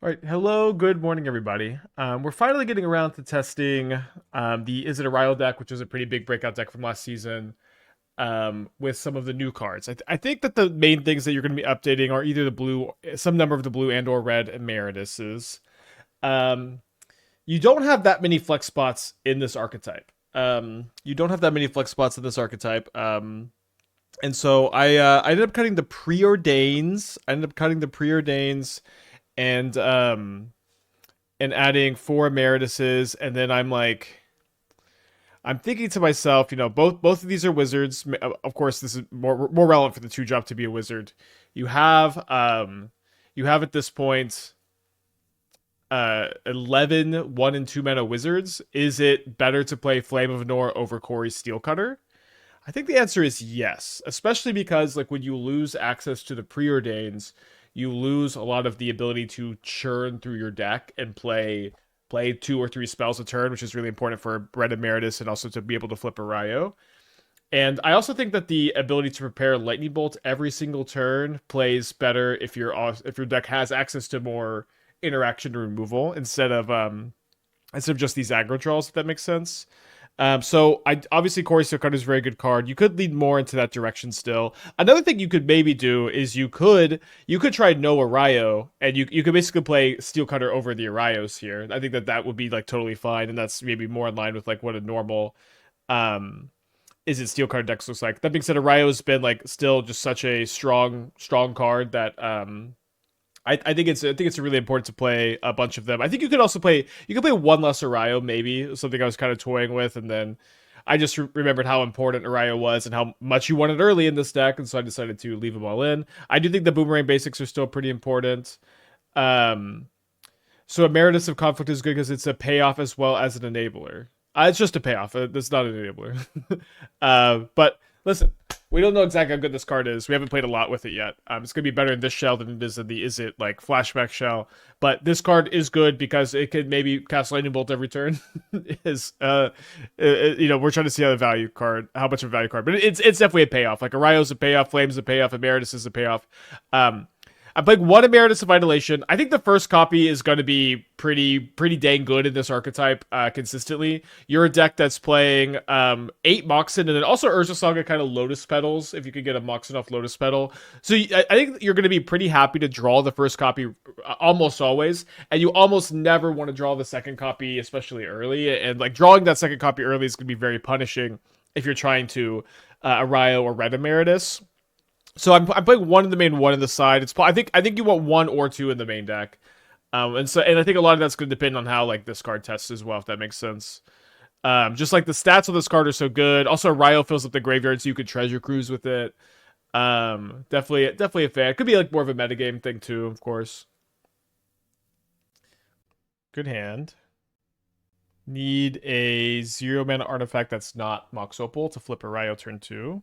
All right, hello, good morning, everybody. We're finally getting around to testing the Izzet Erayo deck, which was a pretty big breakout deck from last season, with some of the new cards. I think that the main things that you're going to be updating are either the blue, some number of the blue and/or red Emerituses. Um, you don't have that many flex spots in this archetype. You don't have that many flex spots in this archetype. And so I ended up cutting the Preordains. I ended up cutting the Preordains and adding four Emerituses, and then I'm thinking to myself, both of these are wizards. Of course, this is more relevant for the 2-drop to be a wizard. You have at this point 11 1 and 2 mana wizards. Is it better to play Flame of Anor over Corey's Steelcutter? I think the answer is yes, especially because like when you lose access to the Preordains, you lose a lot of the ability to churn through your deck and play 2 or 3 spells a turn, which is really important for Red Emeritus and also to be able to flip Erayo. And I also think that the ability to prepare Lightning Bolt every single turn plays better if your deck has access to more interaction removal instead of just these aggro draws, if that makes sense. So I obviously Corey Steelcutter is a very good card. You could lead more into that direction still. Another thing you could maybe do is you could try no Erayo, and you could basically play Steelcutter over the Erayos here. I think that would be like totally fine, and that's maybe more in line with like what a normal is it Steelcutter decks looks like. That being said, Erayo's been like still just such a strong card that I think it's really important to play a bunch of them. I think you could play one less Erayo, maybe something I was kind of toying with, and then I just remembered how important Erayo was and how much you wanted early in this deck, and so I decided to leave them all in. I do think the Boomerang Basics are still pretty important. Um, so Emeritus of Conflict is good because it's a payoff as well as an enabler. It's just a payoff. It's not an enabler. But listen, we don't know exactly how good this card is. We haven't played a lot with it yet. It's going to be better in this shell than it is in the Izzet like flashback shell. But this card is good because it could maybe cast Lightning Bolt every turn. We're trying to see how much of a value card. But it's definitely a payoff. Like Arayo's a payoff, Flame's a payoff, Emeritus is a payoff. I'm playing one Emeritus of Idolation. I think the first copy is going to be pretty dang good in this archetype consistently. You're a deck that's playing 8 Moxen and then also Urza Saga kind of Lotus Petals if you could get a Moxen off Lotus Petal. So I think you're going to be pretty happy to draw the first copy almost always, and you almost never want to draw the second copy, especially early. And like drawing that second copy early is going to be very punishing if you're trying to Erayo or Red Emeritus. So I'm playing one in the main, one in the side. I think you want 1 or 2 in the main deck, and I think a lot of that's going to depend on how like this card tests as well, if that makes sense. Just like the stats of this card are so good. Also, Ryo fills up the graveyard, so you could treasure cruise with it. Definitely a fan. It could be like more of a metagame thing too, of course. Good hand. Need a 0 mana artifact that's not Mox Opal to flip a Ryo turn 2.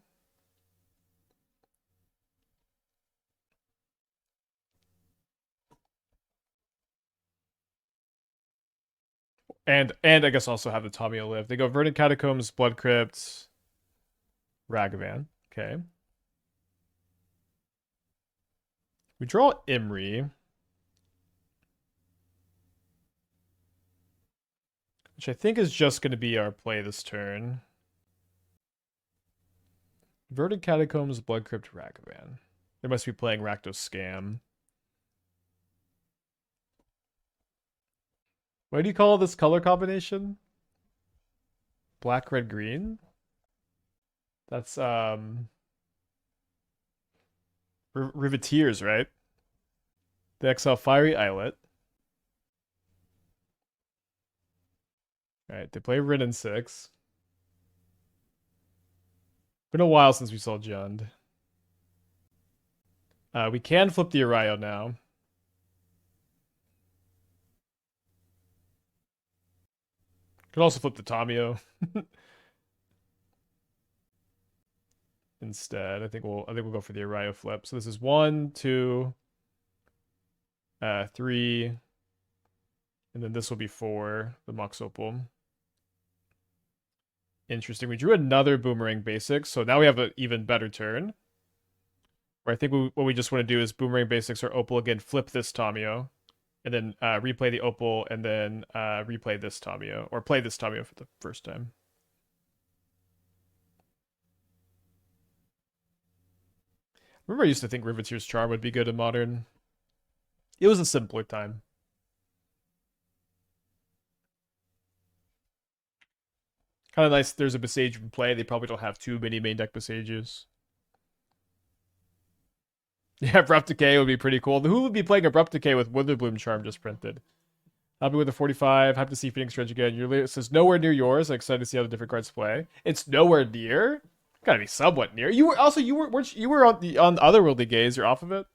And I guess also have the Tamiyo live. They go Verdant Catacombs, Blood Crypt, Ragavan. Okay. We draw Emry, which I think is just going to be our play this turn. Verdant Catacombs, Blood Crypt, Ragavan. They must be playing Rakdos Scam. What do you call this color combination? Black, red, green? That's Riveteers, right? They exile Fiery Islet. Alright, they play Rin and 6. Been a while since we saw Jund. We can flip the Erayo now. Could also flip the Tamiyo. Instead, I think we'll go for the Erayo flip. So this is 1, 2, 3, and then this will be 4, the Mox Opal. Interesting. We drew another Boomerang Basics, so now we have an even better turn. Where I think what we just want to do is Boomerang Basics or Opal again, flip this Tamiyo. and then replay the Opal, and then replay this Tamiyo, or play this Tamiyo for the first time. Remember, I used to think Riveteer's Charm would be good in Modern. It was a simpler time. Kind of nice. There's a Besage in play. They probably don't have too many main deck Besages. Yeah, Abrupt Decay would be pretty cool. Who would be playing Abrupt Decay with Witherbloom Charm just printed? Happy with the 45. Happy to see Phoenix Dredge again. Your list is nowhere near yours. I'm excited to see how the different cards play. It's nowhere near. Gotta be somewhat near. You were also you were on the Otherworldly Gaze. You're off of it.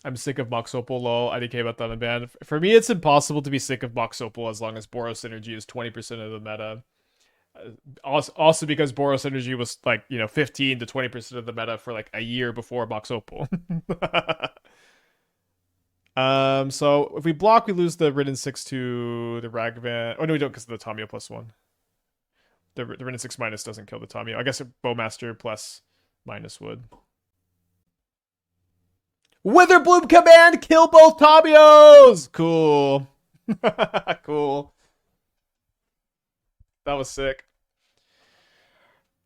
I'm sick of Mox Opal, lol. I DK about that on ban. For me, it's impossible to be sick of Mox Opal as long as Boros Synergy is 20% of the meta. Also because Boros Energy was like, 15 to 20% of the meta for like a year before Mox Opal. So if we block, we lose the Ridden 6 to the Ragavan. Oh no, we don't because of the Tamiyo +1. The Ridden 6 minus doesn't kill the Tamiyo. I guess a Bowmaster plus minus would. Witherbloom command, kill both Tamiyos! Cool. Cool. That was sick.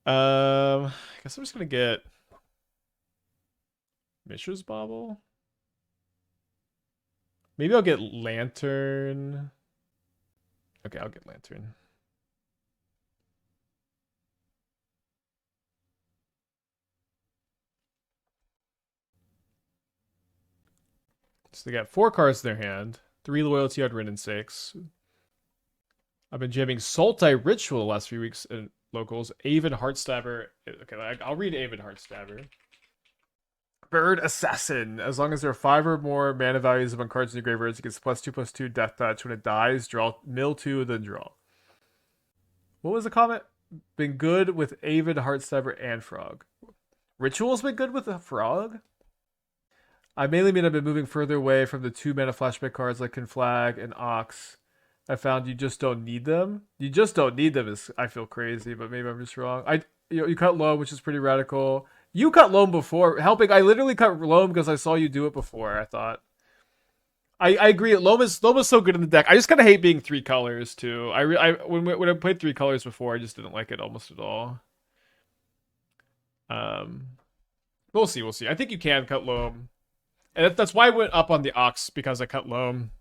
I guess I'm just gonna get Mishra's Bauble. Maybe I'll get Lantern. Okay, I'll get Lantern. So they got 4 cards in their hand. 3 loyalty on Rin 6. I've been jamming Sultai Ritual the last few weeks in locals. Aven Heartstabber. Okay, I'll read Aven Heartstabber. Bird Assassin. As long as there are 5 or more mana values among cards in your graveyards, it gets +2/+2 death touch. When it dies, draw mill 2, then draw. What was the comment? Been good with Aven Heartstabber and Frog. Ritual's been good with a Frog? I mainly mean I've been moving further away from the 2 mana flashback cards like Conflag and Ox. I found you just don't need them. You just don't need them is, I feel crazy, but maybe I'm just wrong. You cut Loam, which is pretty radical. You cut Loam before. Helping, I literally cut Loam because I saw you do it before, I thought. I agree. Loam is so good in the deck. I just kind of hate being 3 colors, too. When I played 3 colors before, I just didn't like it almost at all. We'll see. I think you can cut Loam. And that's why I went up on the Ox, because I cut Loam.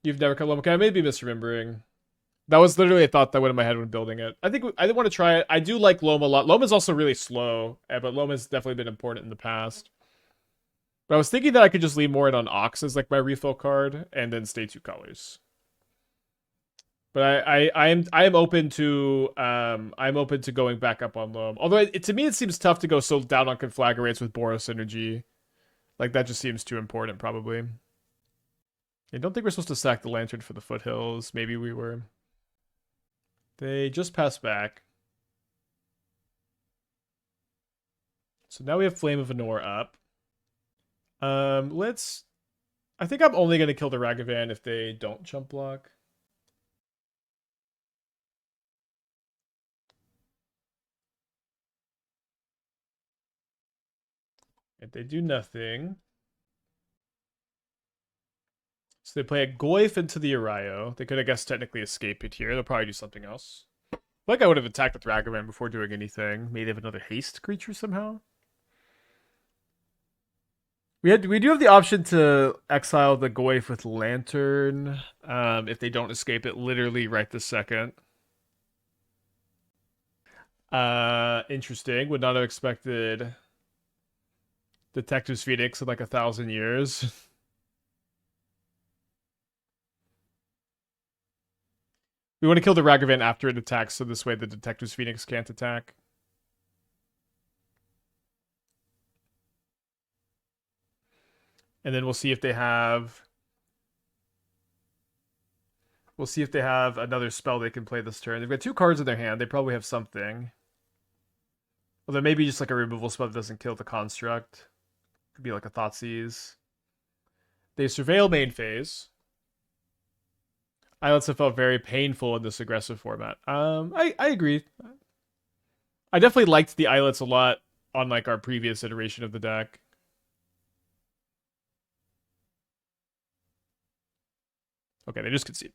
You've never cut Loam? Okay, I may be misremembering. That was literally a thought that went in my head when building it. I think I did want to try it. I do like Loam a lot. Loam is also really slow, but Loam has definitely been important in the past. But I was thinking that I could just lean more in on Ox as like my refill card, and then stay 2 colors. But I am open to going back up on Loam. Although to me it seems tough to go so down on Conflagrates with Boros Energy. Like that just seems too important, probably. I don't think we're supposed to sack the Lantern for the Foothills. Maybe we were. They just passed back. So now we have Flame of Anor up. I think I'm only going to kill the Ragavan if they don't jump block. If they do nothing. So they play a Goyf into the Erayo. They could, I guess, technically escape it here. They'll probably do something else. Like I would have attacked with Ragavan before doing anything. Maybe they have another haste creature somehow. We do have the option to exile the Goyf with Lantern if they don't escape it literally right this second. Interesting. Would not have expected Detective's Phoenix in like 1,000 years. We want to kill the Ragavan after it attacks, so this way the Detective's Phoenix can't attack. And then we'll see if they have... We'll see if they have another spell they can play this turn. They've got 2 cards in their hand. They probably have something. Although maybe just like a removal spell that doesn't kill the construct. Could be like a Thoughtseize. They surveil main phase. Islets have felt very painful in this aggressive format. I agree. I definitely liked the Islets a lot on like our previous iteration of the deck. Okay, they just concede.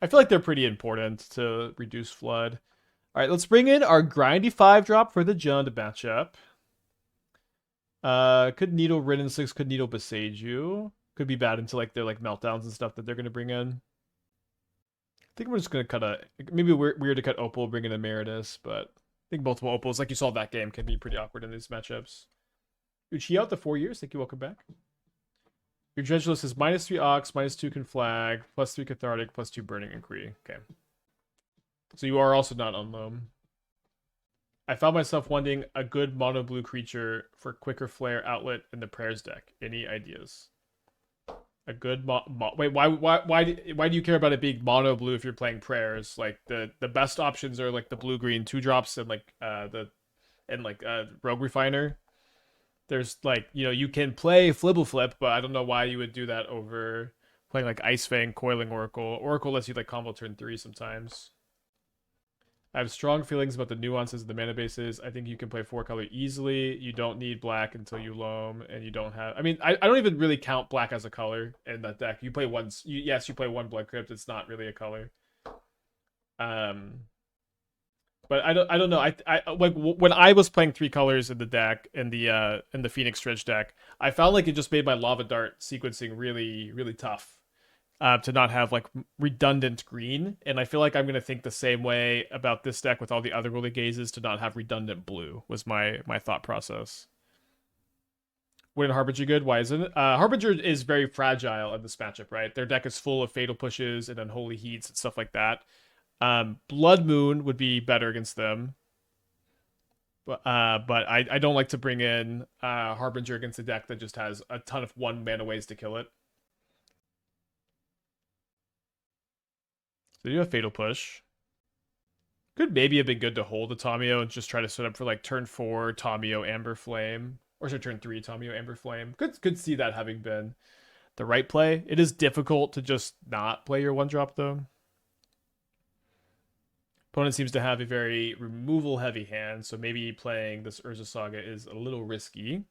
I feel like they're pretty important to reduce flood. All right, let's bring in our grindy 5-drop for the Jund matchup. Could Needle Ridden 6, could Needle Besage you. Could be bad into like their like meltdowns and stuff that they're gonna bring in. I think we're just gonna cut a maybe weird to cut Opal, bring in Emeritus, but I think multiple Opals, like you saw that game, can be pretty awkward in these matchups. Uchi out the 4 years. Thank you. Welcome back. Your dredge list is -3 Ox, -2 Conflag, +3 Cathartic, +2 Burning Inquiry. Okay. So you are also not on loam. I found myself wanting a good mono blue creature for quicker flare outlet in the prayers deck. Any ideas? A good wait, why do you care about it being mono blue if you're playing prayers? Like the best options are like the blue green 2-drops and like Rogue Refiner. There's like, you know, you can play Flibble Flip, but I don't know why you would do that over playing like Ice Fang, Coiling Oracle. Oracle lets you like combo turn 3 sometimes. I have strong feelings about the nuances of the mana bases. I think you can play 4-color easily. You don't need black until you loam, and you don't have. I mean, I don't even really count black as a color in that deck. You play one. Yes, you play one Blood Crypt. It's not really a color. But I don't know. I like when I was playing 3 colors in the deck in the Phoenix Dredge deck, I found like it just made my Lava Dart sequencing really tough. To not have like redundant green, and I feel like I'm gonna think the same way about this deck with all the other Woolly Gazes to not have redundant blue. Was my thought process. Wouldn't Harbinger good? Why isn't it? Harbinger is very fragile in this matchup, right? Their deck is full of Fatal Pushes and Unholy Heats and stuff like that. Blood Moon would be better against them. But I don't like to bring in Harbinger against a deck that just has a ton of 1-mana ways to kill it. So you have Fatal Push. Could maybe have been good to hold the Tamiyo and just try to set up for like turn 4 Tamiyo Amber Flame. Or sorry, turn 3 Tamiyo Amber Flame. Could see that having been the right play. It is difficult to just not play your 1-drop though. Opponent seems to have a very removal heavy hand, so maybe playing this Urza Saga is a little risky.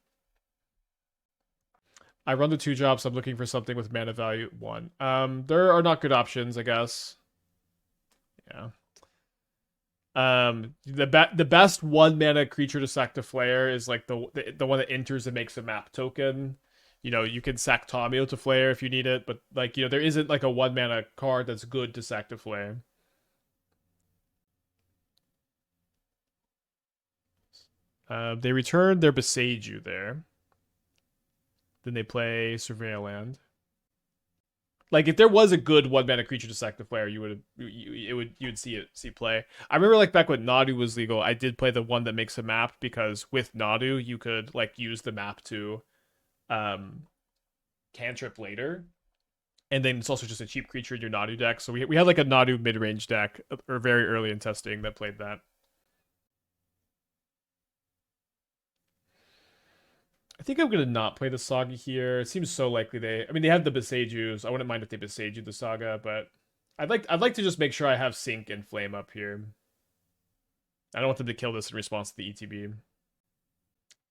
I run the 2-drops. I'm looking for something with mana value 1. There are not good options, I guess. Yeah. The best 1-mana creature to sack to flare is like the one that enters and makes a map token. You know, you can sack Tamiyo to flare if you need it, but like, you know, there isn't like a 1-mana card that's good to sack to flare. They return their Besage there. Then they play Surveil Land. Like if there was a good 1-mana creature to sack the flare, you would see play. I remember like back when Nadu was legal, I did play the one that makes a map because with Nadu you could like use the map to cantrip later. And then it's also just a cheap creature in your Nadu deck. So we had like a Nadu mid-range deck or very early in testing that played that. I think I'm gonna not play the Saga here. It seems so likely they. I mean, they have the Besageux. I wouldn't mind if they Besage the Saga, but I'd like to just make sure I have Sync and Flame up here. I don't want them to kill this in response to the ETB.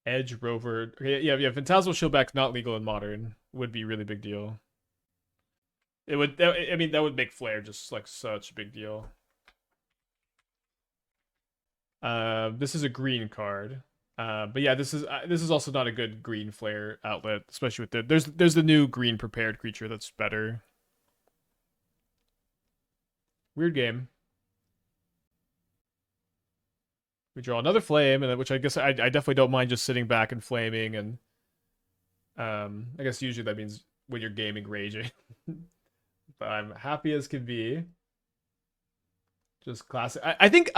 Edge Rover. Yeah. Phantasmal Shieldback's not legal in Modern. Would be a really big deal. It would. I mean, that would make Flare just like such a big deal. This is a green card. But yeah, this is also not a good green flare outlet, especially with there's the new green prepared creature that's better. Weird game. We draw another flame, and which I guess I definitely don't mind just sitting back and flaming, and I guess usually that means when you're gaming raging. But I'm happy as can be. Just classic. I think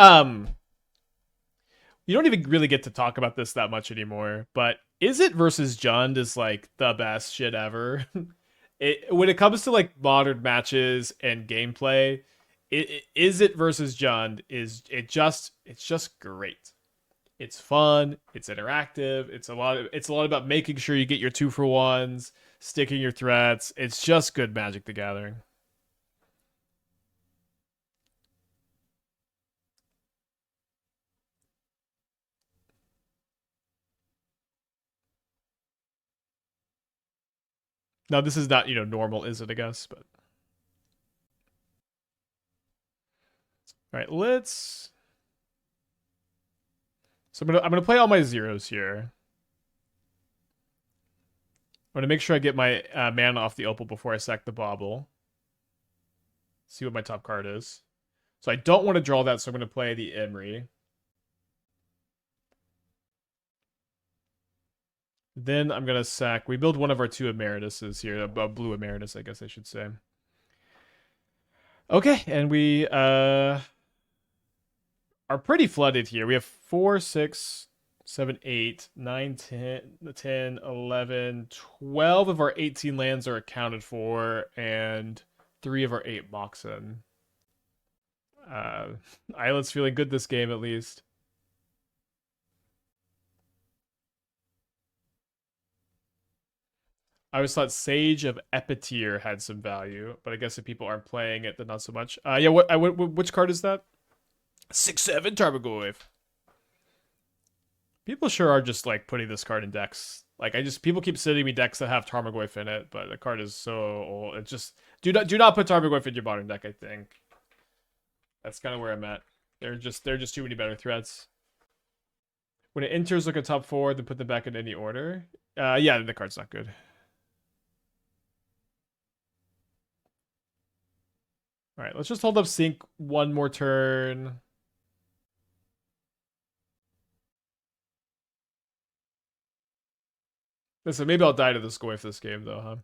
you don't even really get to talk about this that much anymore, but Izzet versus Jund is like the best shit ever. When it comes to like modern matches and gameplay, Izzet versus Jund it's just great. It's fun, it's interactive, it's a lot about making sure you get your 2-for-1s, sticking your threats. It's just good Magic the Gathering. Now this is not, normal, is it, I guess, but all right, let's so I'm gonna play all my zeros here. I'm gonna make sure I get my mana off the opal before I sack the bauble. See what my top card is. So I don't want to draw that, so I'm gonna play the Emry. Then I'm gonna sack. We build one of our two Emerituses here, a blue Emeritus, I guess I should say. Okay, and we are pretty flooded here. We have 4, 6, 7, 8, 9, 10, 10, 11, 12 of our 18 lands are accounted for, and 3 of our 8 Moxen. Islet's feeling good this game, at least. I always thought Sage of Epitier had some value, but I guess if people aren't playing it, then not so much. Yeah, which card is that? 6/7 Tarmogoyf. People sure are just like putting this card in decks. Like people keep sending me decks that have Tarmogoyf in it, but the card is so old. It's just do not put Tarmogoyf in your modern deck. I think that's kind of where I'm at. They're just too many better threats. When it enters, look at top 4, then put them back in any order. Yeah, the card's not good. All right, let's just hold up sync one more turn. Listen, maybe I'll die to this Goyf this game, though, huh?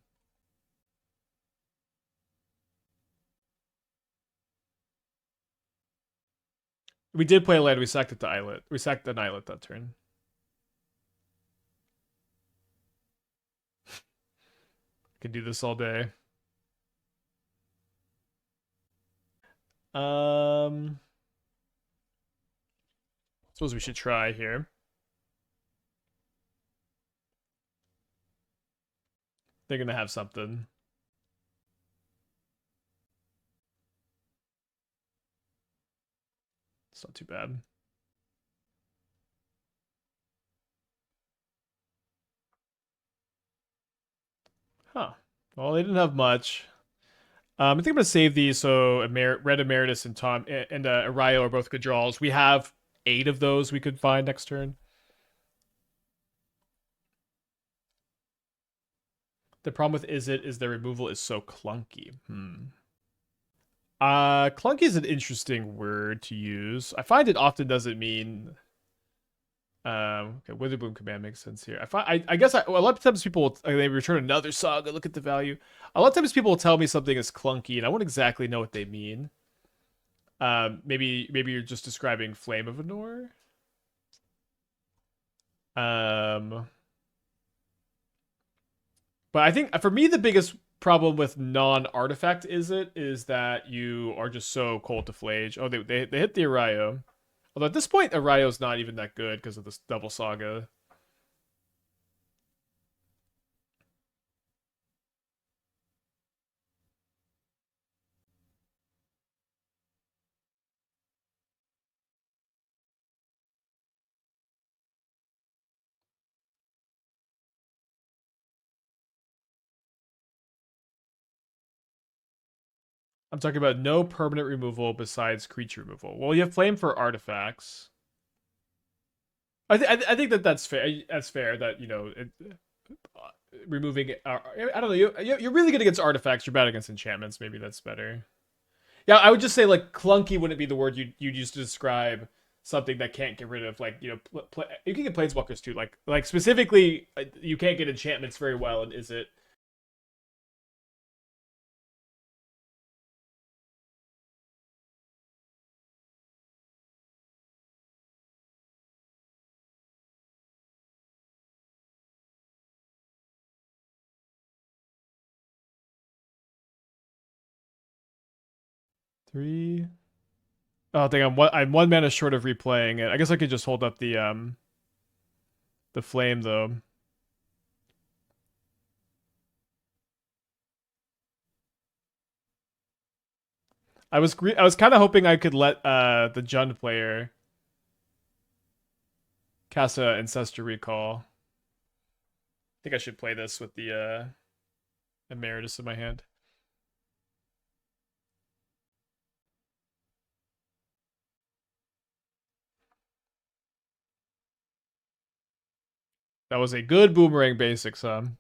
We did play a land. We sacked it to Islet. We sacked an Islet that turn. Could do this all day. Suppose we should try here. They're gonna have something. It's not too bad. Huh. Well, they didn't have much. I think I'm gonna save these so Red Emeritus and Erayo are both good draws. We have 8 of those we could find next turn. The problem with Izzet is their removal is so clunky. Clunky is an interesting word to use. I find it often doesn't mean. Okay, Witherbloom command makes sense here. I guess a lot of times people they return another saga. Look at the value. A lot of times people will tell me something is clunky, and I won't exactly know what they mean. Maybe you're just describing Flame of Anor. But I think for me the biggest problem with non-artifact is that you are just so cold to Flage. Oh, they hit the Erayo. Although at this point, Arayo's not even that good because of this double saga. I'm talking about no permanent removal besides creature removal. Well, you have Flame for artifacts. I think that's fair. That's fair that removing. I don't know. You're really good against artifacts. You're bad against enchantments. Maybe that's better. Yeah, I would just say like clunky wouldn't be the word you'd use to describe something that can't get rid of you can get planeswalkers too. Like specifically, you can't get enchantments very well. And is it? Three. Oh, dang! I'm one mana short of replaying it. I guess I could just hold up the flame though. I was kind of hoping I could let the Jund player cast a Ancestral Recall. I think I should play this with the Emeritus in my hand. That was a good Boomerang Basics, Pithing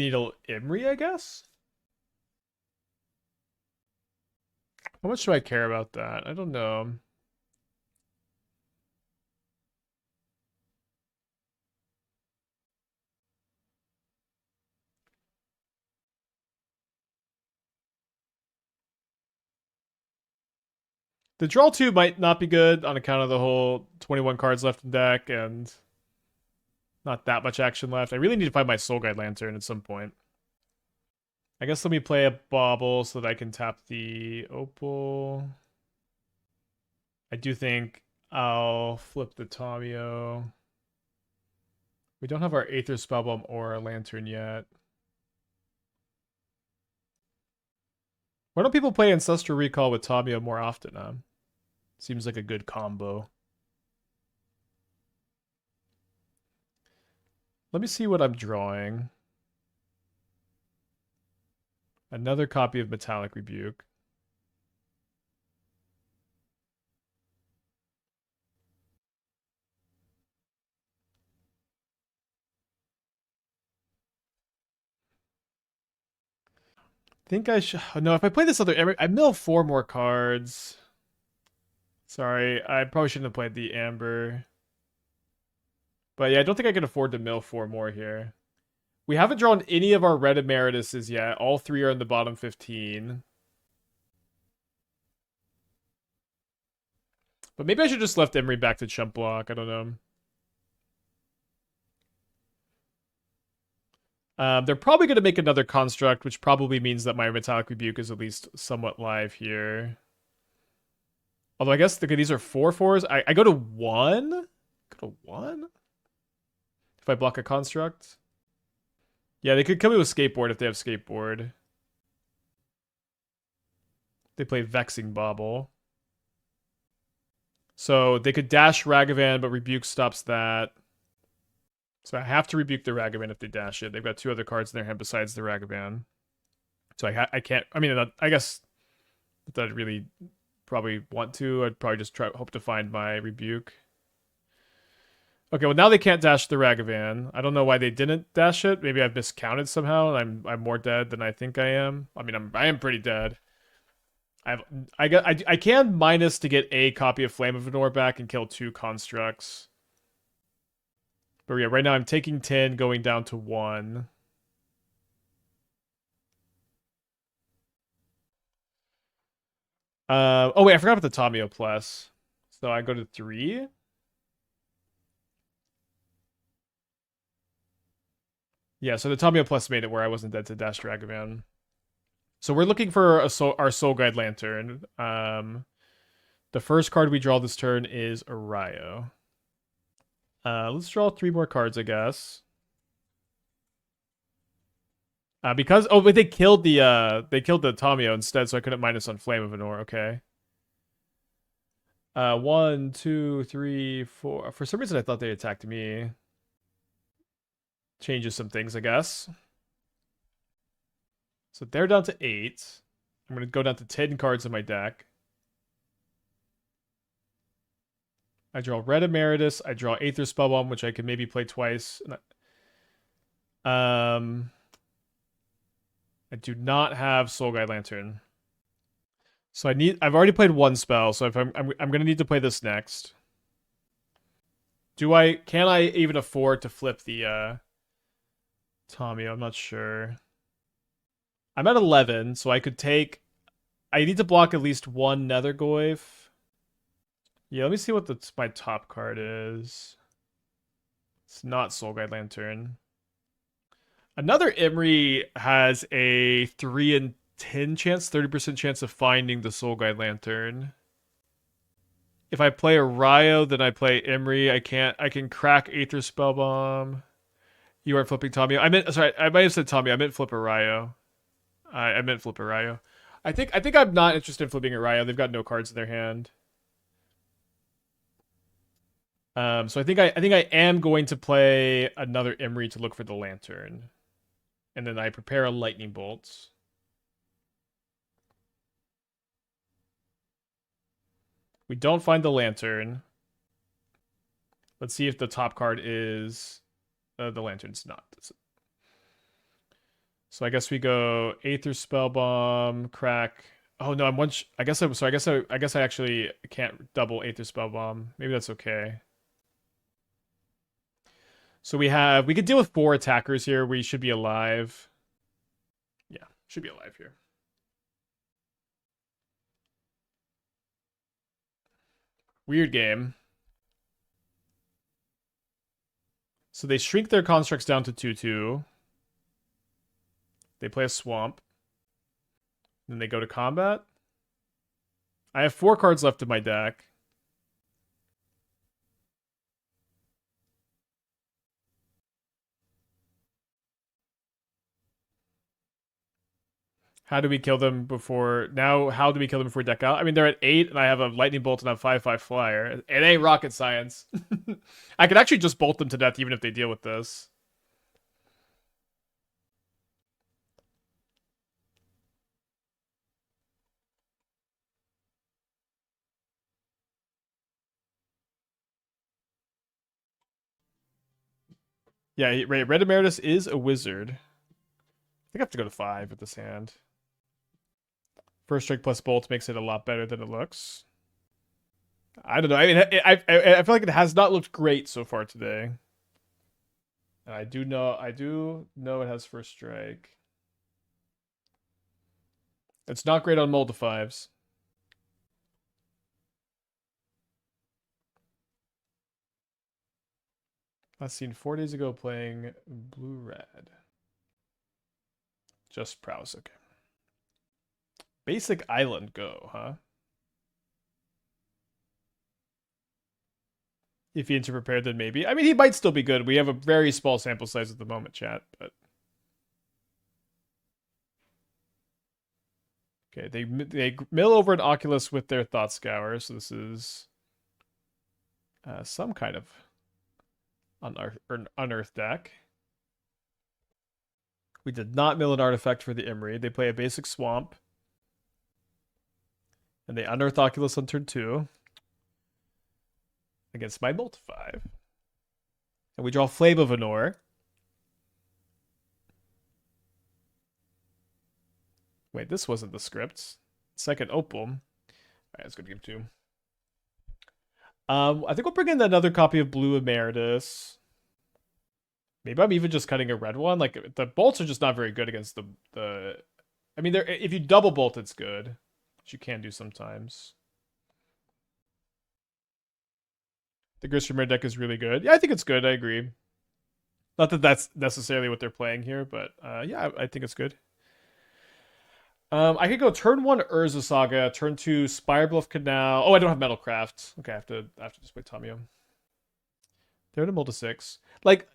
Needle Emry, I guess? How much do I care about that? I don't know. The draw 2 might not be good on account of the whole 21 cards left in deck and not that much action left. I really need to find my Soul Guide Lantern at some point. I guess let me play a Bauble so that I can tap the Opal. I do think I'll flip the Tamiyo. We don't have our Aether Spellbomb or a Lantern yet. Why don't people play Ancestral Recall with Tamiyo more often? Seems like a good combo. Let me see what I'm drawing. Another copy of Metallic Rebuke. Think I should... No, if I play this other... I mill 4 more cards. Sorry, I probably shouldn't have played the Amber. But yeah, I don't think I can afford to mill 4 more here. We haven't drawn any of our red Emerituses yet. All 3 are in the bottom 15. But maybe I should just left Emry back to chump block. I don't know. They're probably going to make another construct, which probably means that my Metallic Rebuke is at least somewhat live here. Although I guess these are 4/4s. I go to 1? Go to 1? If I block a construct? Yeah, they could come in with Skateboard if they have Skateboard. They play Vexing Bauble. So they could dash Ragavan, but Rebuke stops that. So I have to Rebuke the Ragavan if they dash it. They've got 2 other cards in their hand besides the Ragavan. So I can't... I mean, I guess that I'd really probably want to. I'd probably just hope to find my Rebuke. Okay, well now they can't dash the Ragavan. I don't know why they didn't dash it. Maybe I've miscounted somehow, and I'm more dead than I think I am. I mean, I am pretty dead. I can minus to get a copy of Flame of Anor back and kill 2 constructs. But yeah, right now I'm taking 10, going down to 1. Oh wait, I forgot about the Tamiyo plus. So I go to 3. Yeah, so the Tamiyo plus made it where I wasn't dead to Dash Ragavan. So we're looking for our Soul Guide Lantern. The first card we draw this turn is Erayo. Let's draw 3 more cards, I guess. Because but they killed the Tamiyo instead, so I couldn't minus on Flame of Anor. Okay. 1, 2, 3, 4. For some reason, I thought they attacked me. Changes some things, I guess. So they're down to 8. I'm gonna go down to 10 cards in my deck. I draw red Emeritus. I draw Aether Spellbomb, which I can maybe play twice. I do not have Soul Guide Lantern. So I've already played 1 spell, so if I'm gonna need to play this next. Can I even afford to flip the Tamiyo? I'm not sure. I'm at 11, so I need to block at least 1 Nethergoyf. Yeah, let me see what my top card is. It's not Soul Guide Lantern. Another Emry has a 3 in 10 chance, 30% chance of finding the Soul Guide Lantern. If I play Erayo, then I play Emry. I can crack Aether Spellbomb. You aren't flipping Tamiyo. I might have said Tamiyo. I meant flip Erayo. I meant flip Erayo. I think I'm not interested in flipping Erayo. They've got no cards in their hand. So I think I am going to play another Emry to look for the lantern. And then I prepare a lightning bolt. We don't find the lantern. Let's see if the top card is the lantern's not. So I guess we go Aether Spellbomb, crack. Oh no, I'm one. I guess I actually can't double Aether Spellbomb. Maybe that's okay. So we could deal with 4 attackers here. We should be alive. Yeah, should be alive here. Weird game. So they shrink their constructs down to 2/2. They play a swamp. Then they go to combat. I have 4 cards left in my deck. How do we kill them before now? How do we kill them before deck out? I mean, they're at 8, and I have a lightning bolt and a 5/5 flyer. It ain't rocket science. I could actually just bolt them to death even if they deal with this. Yeah, Red Emeritus is a wizard. I think I have to go to 5 with this hand. First strike plus bolt makes it a lot better than it looks. I don't know. I mean, I feel like it has not looked great so far today. And I do know it has first strike. It's not great on mold to 5s. Last seen 4 days ago playing blue red. Just prowess, okay. Basic island go, huh? If he prepared, then maybe. I mean, he might still be good. We have a very small sample size at the moment, chat. But okay, they mill over an Oculus with their Thought Scour. So this is some kind of unearth deck. We did not mill an artifact for the Emry. They play a basic swamp. And they unearth Oculus on turn 2. Against my Bolt 5. And we draw Flame of Anor. Wait, this wasn't the script. Second Opal. Alright, let's go to game 2. I think we'll bring in another copy of Blue Emeritus. Maybe I'm even just cutting a red one. Like, the bolts are just not very good against the I mean, if you double bolt, it's good. Which you can do sometimes. The Grishamere deck is really good. Yeah, I think it's good. I agree. Not that that's necessarily what they're playing here, but yeah, I think it's good. I could go turn 1 Urza Saga, turn 2 Spirebluff Canal. Oh, I don't have Metalcraft. Okay, I have to just play Tamiyo. They're in a multi 6. Like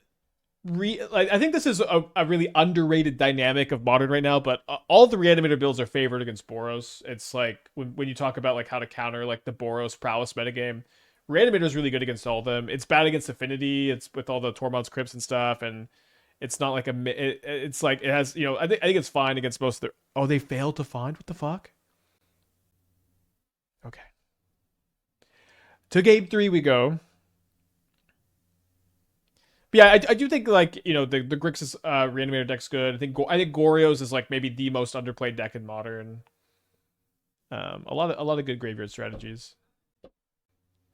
I think this is a really underrated dynamic of Modern right now, but all the Reanimator builds are favored against Boros. It's like when you talk about like how to counter like the Boros prowess metagame, Reanimator is really good against all of them. It's bad against Affinity. It's with all the Tormod's Crypts and stuff, and it's not like it's like it has, you know, I think it's fine against most of their. Oh, they failed to find? What the fuck? Okay. To game 3 we go. But yeah, I do think like, you know, the Grixis Reanimator deck's good. I think Goryo's is like maybe the most underplayed deck in Modern. A lot of good graveyard strategies.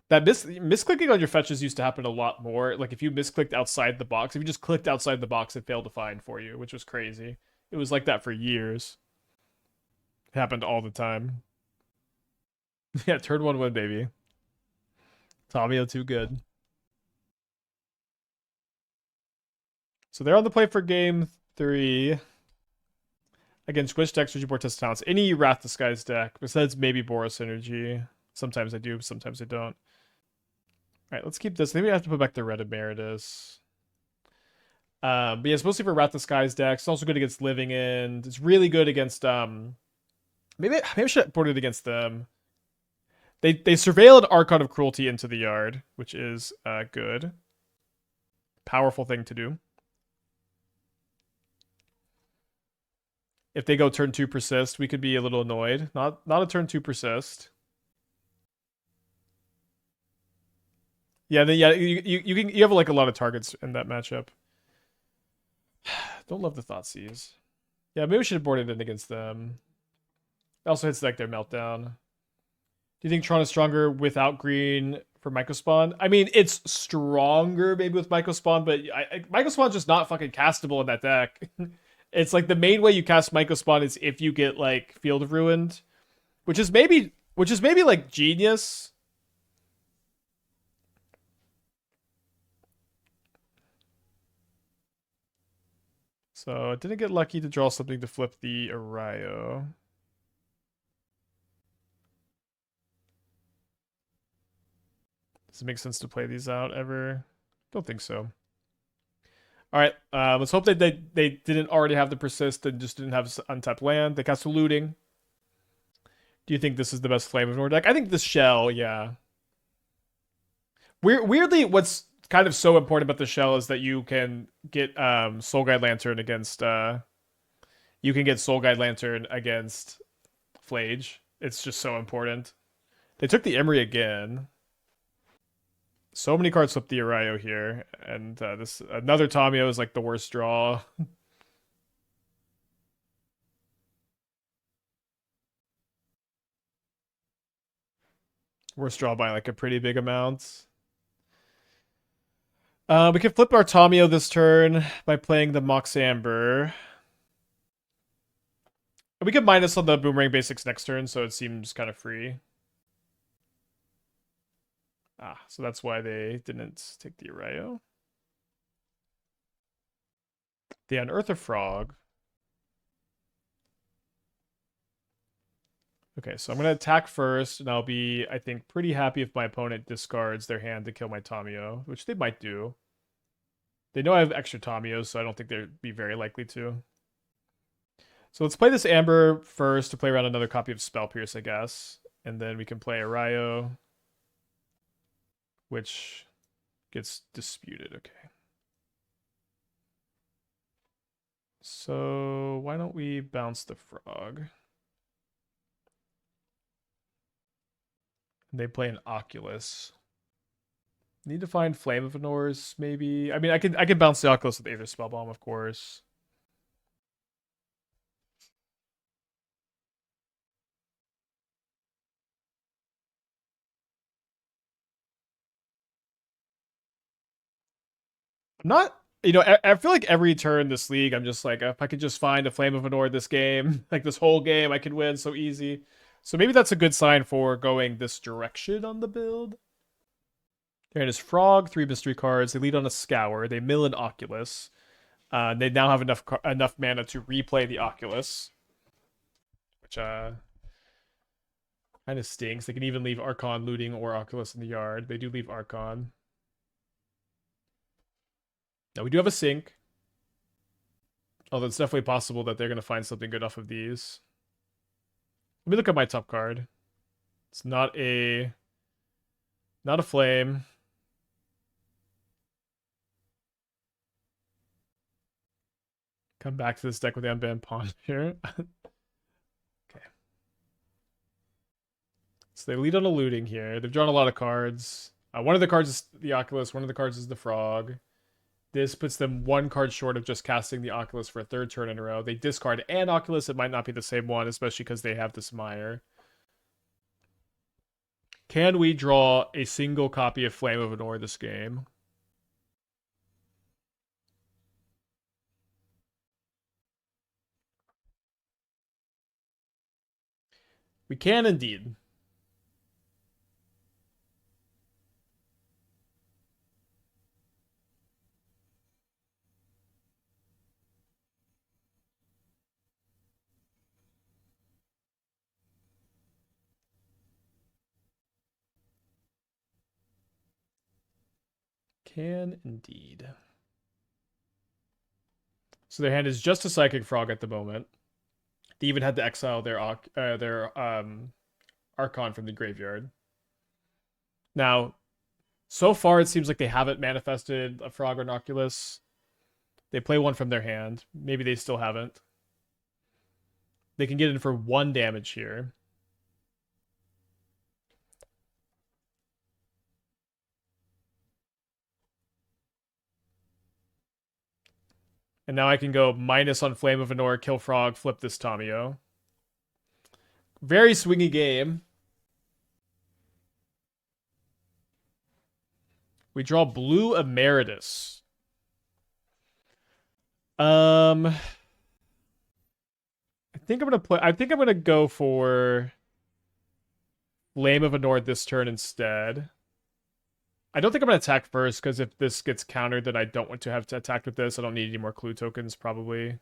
That misclicking on your fetches used to happen a lot more. Like if you misclicked outside the box, if you just clicked outside the box, it failed to find for you, which was crazy. It was like that for years. It happened all the time. Yeah, turn 1 win, baby. Tamiyo too good. So they're on the play for game 3. Against which decks would you board test talents? Any Wrath Disguise deck, besides maybe Boros Energy. Sometimes I do, sometimes I don't. Alright, let's keep this. Maybe I have to put back the Red Emeritus. But yeah, it's mostly for Wrath Disguise decks. It's also good against Living End. It's really good against maybe I should board it against them. They surveil an Archon of Cruelty into the yard, which is good. Powerful thing to do. If they go turn 2 persist, we could be a little annoyed. Not a turn 2 persist. Yeah, you have like a lot of targets in that matchup. Don't love the Thoughtseize. Yeah, maybe we should have boarded in against them. It also hits like their meltdown. Do you think Tron is stronger without green for Mycospawn? I mean, it's stronger maybe with Mycospawn, but Mycospawn's just not fucking castable in that deck. It's like the main way you cast Mycospawn is if you get like Field of Ruined, which is maybe like genius. So I didn't get lucky to draw something to flip the Erayo. Does it make sense to play these out ever? Don't think so. All right, let's hope that they didn't already have the persist and just didn't have untapped land. They cast Looting. Do you think this is the best Flame of Anor deck? I think this shell, yeah. Weirdly, what's kind of so important about the shell is that you can get Soul Guide Lantern against you can get Soul Guide Lantern against Flage. It's just so important. They took the Emry again. So many cards flip the Erayo here, and this another Tamiyo is like the worst draw. Worst draw by like a pretty big amount. We can flip our Tamiyo this turn by playing the Mox Amber. We could minus on the Boomerang Basics next turn, so it seems kind of free. Ah, so that's why they didn't take the Erayo. They unearth a frog. Okay, so I'm going to attack first, and I'll be, I think, pretty happy if my opponent discards their hand to kill my Tamiyo, which they might do. They know I have extra Tamiyos, so I don't think they'd be very likely to. So let's play this Amber first to play around another copy of Spell Pierce, I guess. And then we can play Erayo, which gets disputed. Okay. So why don't we bounce the frog? They play an Oculus. Need to find Flame of Anors, maybe. I mean, I could bounce the Oculus with Aether Spellbomb, of course. I'm not, I feel like every turn this league, I'm just like, if I could just find a Flame of Anor this game, like this whole game, I could win so easy. So maybe that's a good sign for going this direction on the build. There is Frog, 3 mystery cards. They lead on a Scour. They mill an Oculus. They now have enough mana to replay the Oculus, which kind of stinks. They can even leave Archon, Looting, or Oculus in the yard. They do leave Archon. Now we do have a sink. Although it's definitely possible that they're going to find something good off of these. Let me look at my top card. It's not a flame. Come back to this deck with the unbanned pawn here. Okay. So they lead on a Looting here. They've drawn a lot of cards. One of the cards is the Oculus. One of the cards is the Frog. This puts them 1 card short of just casting the Oculus for a 3rd turn in a row. They discard an Oculus. It might not be the same one, especially because they have this Mire. Can we draw a single copy of Flame of Anor this game? We can indeed. Can indeed. So their hand is just a Psychic Frog at the moment. They even had to exile their Archon from the graveyard. Now, so far it seems like they haven't manifested a Frog Rhinoculus. They play one from their hand. Maybe they still haven't. They can get in for 1 damage here. And now I can go minus on Flame of Anor, kill Frog, flip this Tamiyo. Very swingy game. We draw blue Emeritus. I think I'm gonna go for Flame of Anor this turn instead. I don't think I'm gonna attack first, because if this gets countered, then I don't want to have to attack with this. I don't need any more clue tokens, probably.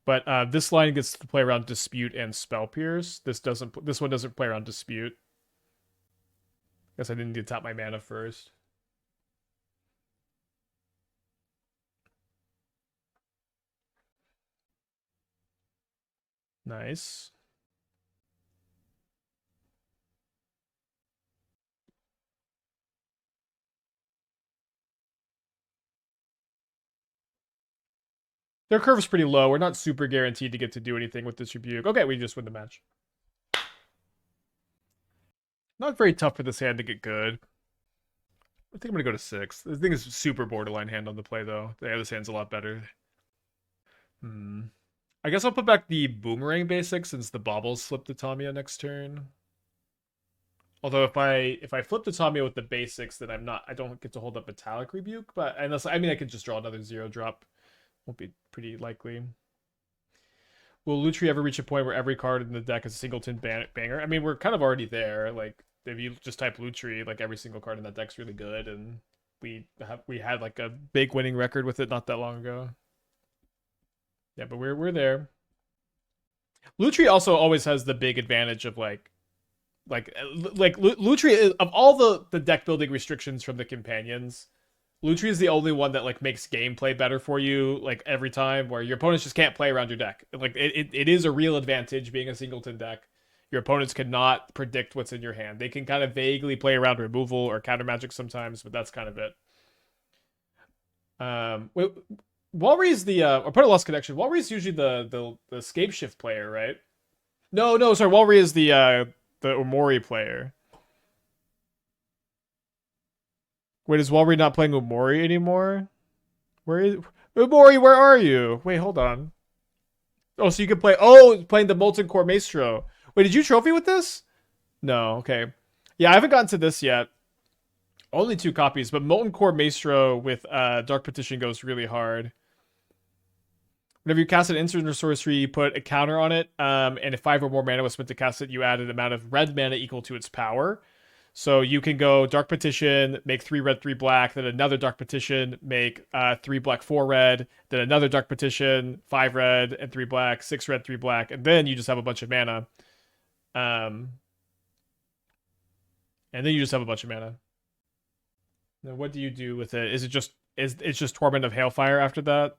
But this line gets to play around Dispute and Spell Pierce. This one doesn't play around Dispute. Guess I didn't need to tap my mana first. Nice. Their curve is pretty low. We're not super guaranteed to get to do anything with this rebuke. Okay, we just win the match. Not very tough for this hand to get good. I think I'm going to go to 6. This thing is super borderline hand on the play, though. Yeah, this hand's a lot better. I guess I'll put back the Boomerang Basics, since the Baubles flip the Tamiyo next turn. Although if I flip the Tamiyo with the Basics, then I don't get to hold up Metallic Rebuke. But unless I could just draw another 0-drop. Won't be pretty likely. Will Lutri ever reach a point where every card in the deck is a singleton banger? I mean, we're kind of already there. Like, if you just type Lutri, like every single card in that deck's really good, and we had like a big winning record with it not that long ago. Yeah, but we're there. Lutri also always has the big advantage of like Lutri, of all the deck building restrictions from the companions, Lutri is the only one that like makes gameplay better for you like every time, where your opponents just can't play around your deck. Like it is a real advantage being a singleton deck. Your opponents cannot predict what's in your hand. They can kind of vaguely play around removal or counter magic sometimes, but that's kind of it. Wait, Walry's the opponent lost connection. Walry's usually the scape shift player, right? No, sorry. Walry is the Omori player. Wait, is Walry not playing Omori anymore? Where is Omori? Where are you? Wait, hold on. Oh, so you can play. Oh, playing the Molten Core Maestro. Wait, did you trophy with this? No. Okay. Yeah, I haven't gotten to this yet. Only 2 copies, but Molten Core Maestro with Dark Petition goes really hard. Whenever you cast an instant or sorcery, you put a counter on it, and if 5 or more mana was spent to cast it, you add an amount of red mana equal to its power. So you can go Dark Petition, make 3 red, 3 black, then another Dark Petition, make 3 black, 4 red, then another Dark Petition, 5 red and 3 black, 6 red, 3 black, and then you just have a bunch of mana. And then you just have a bunch of mana. Now what do you do with it? Is it just it's just Torment of Hailfire after that?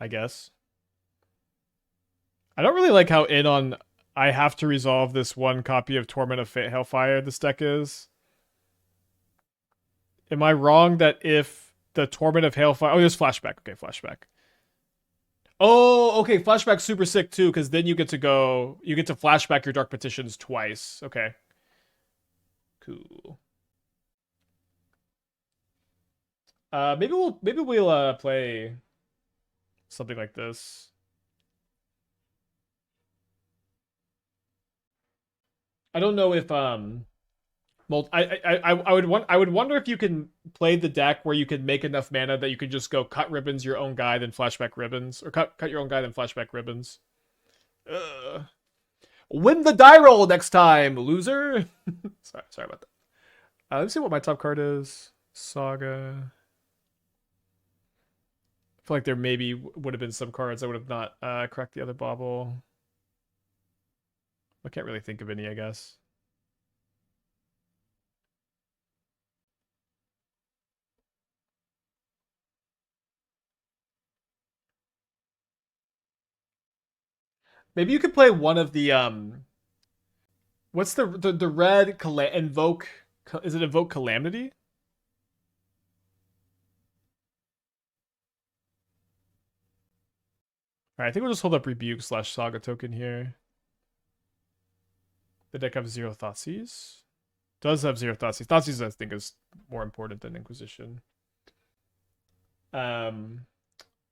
I guess. I don't really like how in on I have to resolve this 1 copy of Torment of Hailfire this deck is. Am I wrong that if the Torment of Hailfire... Oh, there's Flashback. Okay, Flashback. Oh, okay, Flashback's super sick too, because then you get to flashback your Dark Petitions twice. Okay. Cool. Maybe we'll play something like this. I don't know if I would wonder if you can play the deck where you can make enough mana that you can just go cut ribbons your own guy, then flashback ribbons, or cut your own guy, then flashback ribbons. Win the die roll next time, loser. sorry about that. Let's see what my top card is. Saga. I feel like there maybe would have been some cards I would have not cracked the other bauble. I can't really think of any, I guess. Maybe you could play one of the what's the red invoke? Is it invoke calamity? All right, I think we'll just hold up rebuke / saga token here. The deck have 0 Thoughtseize. Does have 0 Thoughtseize. Thoughtseize I think is more important than Inquisition. Yeah,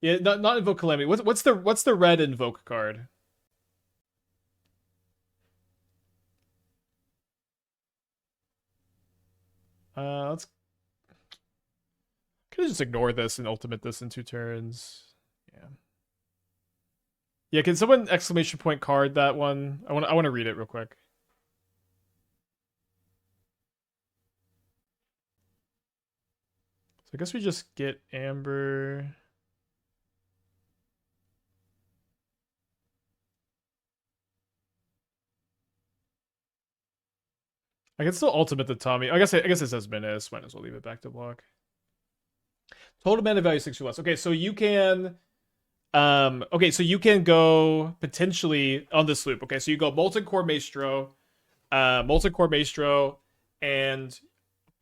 not invoke calamity. What's the red invoke card? Let's could just ignore this and ultimate this in 2 turns. Yeah. Yeah, can someone exclamation point card that one? I want to read it real quick. So I guess we just get Amber. I can still ultimate the Tamiyo. I guess it says menace. Might as well leave it back to block. Total mana value 6 or less. Okay, so you can so you can go potentially on this loop. Okay, so you go Molten Core Maestro, and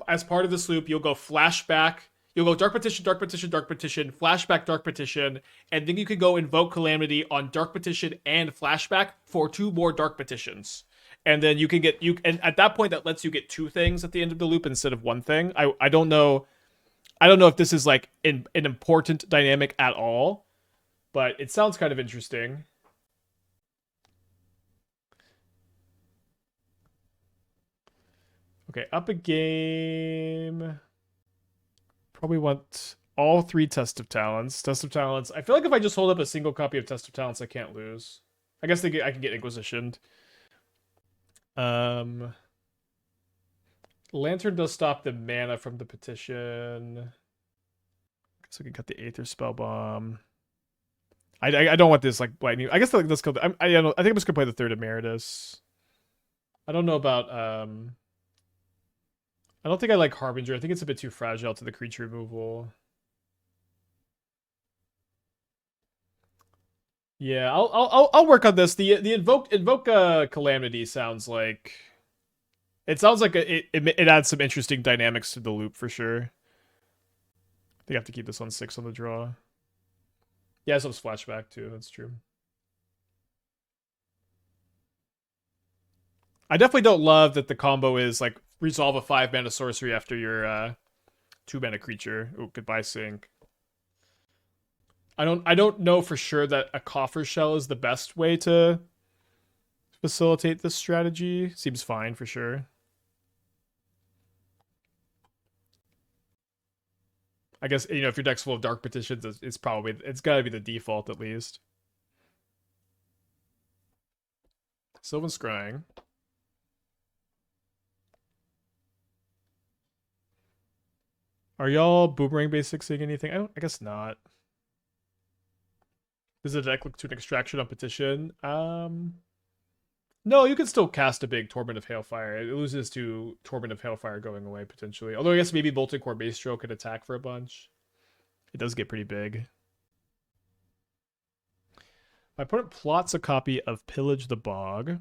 as part of this loop, you'll go flashback. You'll go Dark Petition, Dark Petition, Dark Petition, flashback, Dark Petition, and then you can go Invoke Calamity on Dark Petition and flashback for 2 more Dark Petitions. And then you can get and at that point that lets you get 2 things at the end of the loop instead of 1 thing. I don't know if this is like an important dynamic at all, but it sounds kind of interesting. Okay, up a game. Probably want all 3 Test of Talents. Test of Talents. I feel like if I just hold up a single copy of Test of Talents, I can't lose. I guess I can get Inquisitioned. Lantern does stop the mana from the petition. So we can cut the Aether Spellbomb. I don't want this like lightning. I guess like this. I think I'm just gonna play the 3rd Emeritus. I don't know about I don't think I like Harbinger. I think it's a bit too fragile to the creature removal. Yeah, I'll work on this. The invoke calamity sounds like it adds some interesting dynamics to the loop for sure. I think I have to keep this on 6 on the draw. Yeah, some flashback too. That's true. I definitely don't love that the combo is like resolve a 5 mana sorcery after your 2 mana creature. Oh, goodbye sync. I don't know for sure that a coffer shell is the best way to facilitate this strategy. Seems fine for sure. I guess if your deck's full of dark petitions, it's gotta be the default at least. Sylvan Scrying. Are y'all Boomerang Basics seeing anything? I guess not. Does the deck look to an extraction on petition? No, you can still cast a big Torment of Hailfire. It loses to Torment of Hailfire going away, potentially. Although I guess maybe Molten Core Maestro could attack for a bunch. It does get pretty big. My opponent plots a copy of Pillage the Bog.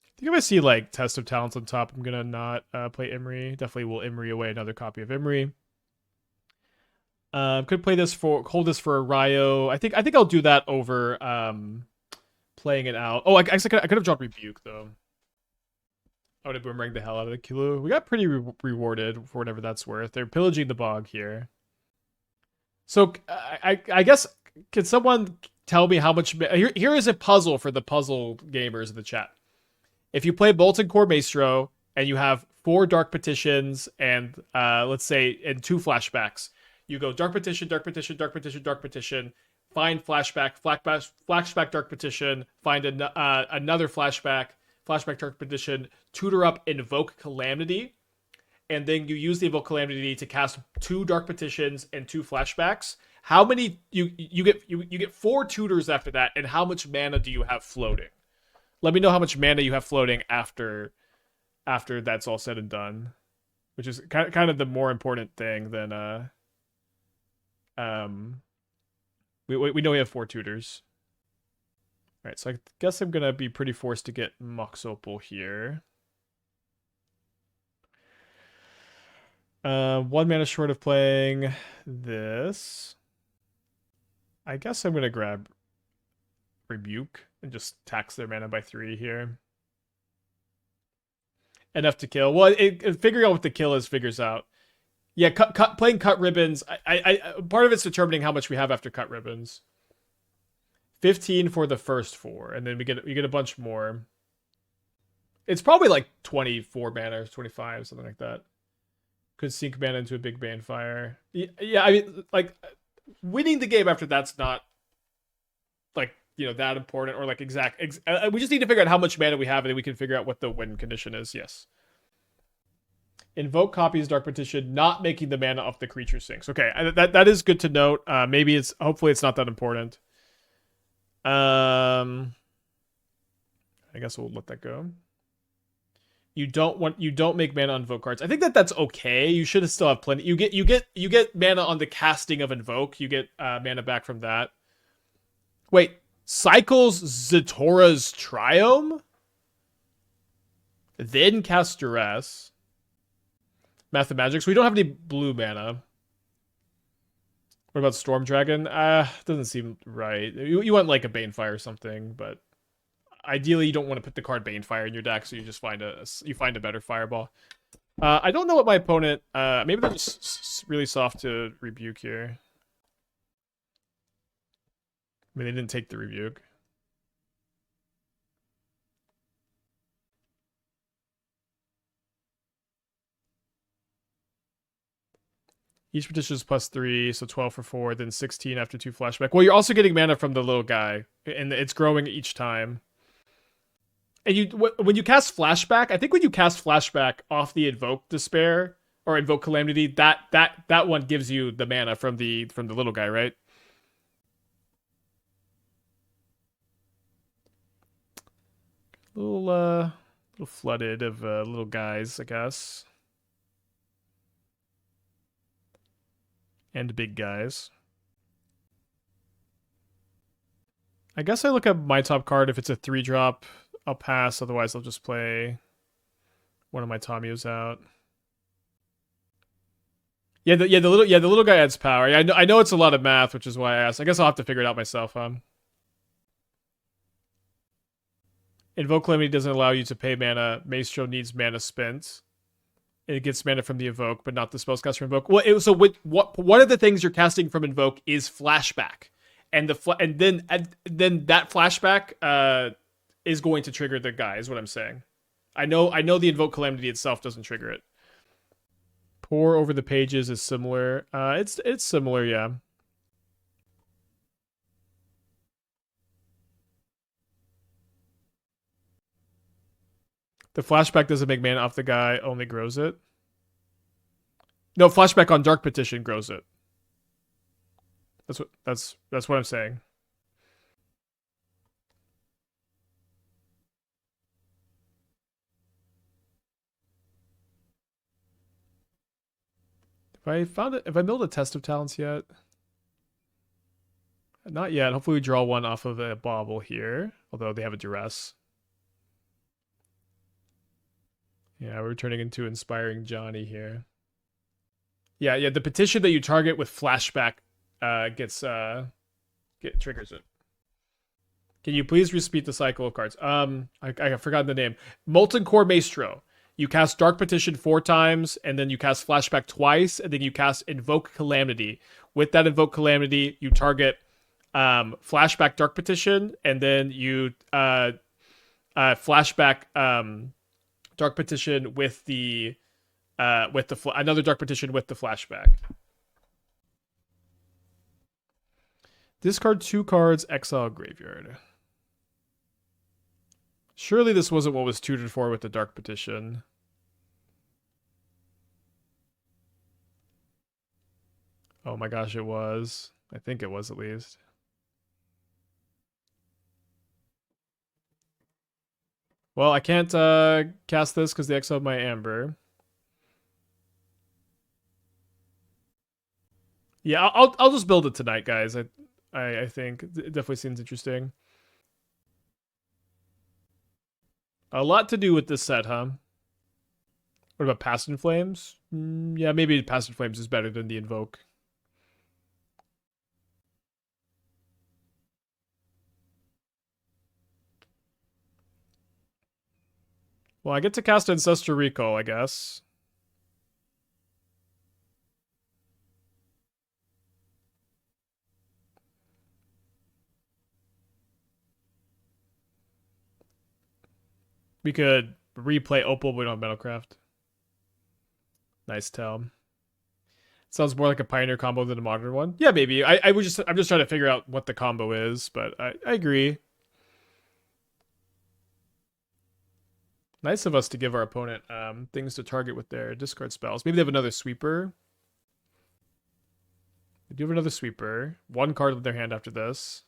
I think if I see like Test of Talents on top, I'm gonna not play Emry. Definitely will Emry away another copy of Emry. Could play this hold this for Erayo. I think I'll do that over playing it out. Oh, I could have drawn Rebuke though. I would have boomerang the hell out of the Kilo. We got pretty rewarded for whatever that's worth. They're pillaging the bog here. So I guess can someone tell me how much? Here is a puzzle for the puzzle gamers in the chat. If you play Molten Core Maestro and you have 4 Dark Petitions and let's say and 2 flashbacks, you go Dark Petition, Dark Petition, Dark Petition, Dark Petition, find flashback, Dark Petition, find another flashback, Dark Petition, tutor up Invoke Calamity, and then you use the Invoke Calamity to cast 2 Dark Petitions and 2 flashbacks. how many you get 4 tutors after that, and how much mana do you have floating? Let me know how much mana you have floating after that's all said and done, which is kind of the more important thing than we know we have 4 tutors. All right, so I guess I'm gonna be pretty forced to get Mox Opal here. 1 mana short of playing this. I guess I'm gonna grab Rebuke and just tax their mana by 3 here. Enough to kill. Well, figuring out what the kill is figures out. Yeah, playing cut ribbons. I part of it's determining how much we have after cut ribbons. 15 for the first 4, and then we get a bunch more. It's probably like 24 mana or 25, something like that. Could sink mana into a big Banefire. Yeah, I mean, like, winning the game after that's not, like, you know, that important, or like exact. We just need to figure out how much mana we have, and then we can figure out what the win condition is. Yes. Invoke copies Dark Petition, not making the mana off the creature sinks. Okay, that is good to note. Hopefully it's not that important. I guess we'll let that go. You don't make mana on Invoke cards. I think that's okay. You should still have plenty. You get mana on the casting of Invoke. You get mana back from that. Wait, cycles Zatora's Triome? Then cast Duress. Math of Magic. So we don't have any blue mana. What about Storm Dragon? Doesn't seem right. You want like a Banefire or something, but ideally you don't want to put the card Banefire in your deck, so you just find a better Fireball. I don't know what my opponent. Maybe they're just really soft to Rebuke here. I mean, they didn't take the Rebuke. Each petition is +3, so 12 for 4, then 16 after 2 flashback. Well, you're also getting mana from the little guy, and it's growing each time. And when you cast flashback, I think when you cast flashback off the Invoke Despair or Invoke Calamity, that one gives you the mana from the little guy, right? Little flooded of little guys, I guess. And big guys. I guess I look at my top card. If it's a 3-drop, I'll pass. Otherwise, I'll just play one of my Tamiyos out. Yeah, the little guy adds power. Yeah, I know it's a lot of math, which is why I asked. I guess I'll have to figure it out myself. Invoke Calamity doesn't allow you to pay mana. Maestro needs mana spent. It gets mana from the Invoke, but not the spellcaster Invoke. Well, so what one of the things you're casting from Invoke is flashback, and then that flashback is going to trigger the guy. Is what I'm saying. I know the Invoke Calamity itself doesn't trigger it. Pour over the pages is similar. It's similar, yeah. The flashback doesn't make mana off the guy, only grows it. No, flashback on Dark Petition grows it. That's what I'm saying. Have I milled a Test of Talents yet? Not yet. Hopefully we draw one off of a Bauble here, although they have a Duress. Yeah, we're turning into Inspiring Johnny here. Yeah, the petition that you target with flashback triggers it. Can you please repeat the cycle of cards? I have forgotten the name. Molten Core Maestro. You cast Dark Petition 4 times, and then you cast Flashback twice, and then you cast Invoke Calamity. With that Invoke Calamity, you target Flashback Dark Petition, and then you Flashback Dark Petition with the another Dark Petition with the flashback. Discard 2 cards, exile graveyard. Surely this wasn't what was tutored for with the Dark Petition. Oh my gosh, it was. I think it was at least. Well, I can't cast this because they exiled my Amber. Yeah, I'll just build it tonight, guys. I think it definitely seems interesting. A lot to do with this set, huh? What about Past in Flames? Yeah, maybe Past in Flames is better than the Invoke. Well, I get to cast Ancestral Recall, I guess. We could replay Opal, but we don't have Metalcraft. Nice tell. Sounds more like a Pioneer combo than a modern one. Yeah, maybe. I'm just trying to figure out what the combo is, but I agree. Nice of us to give our opponent things to target with their discard spells. Maybe they have another sweeper. They do have another sweeper. One card in their hand after this.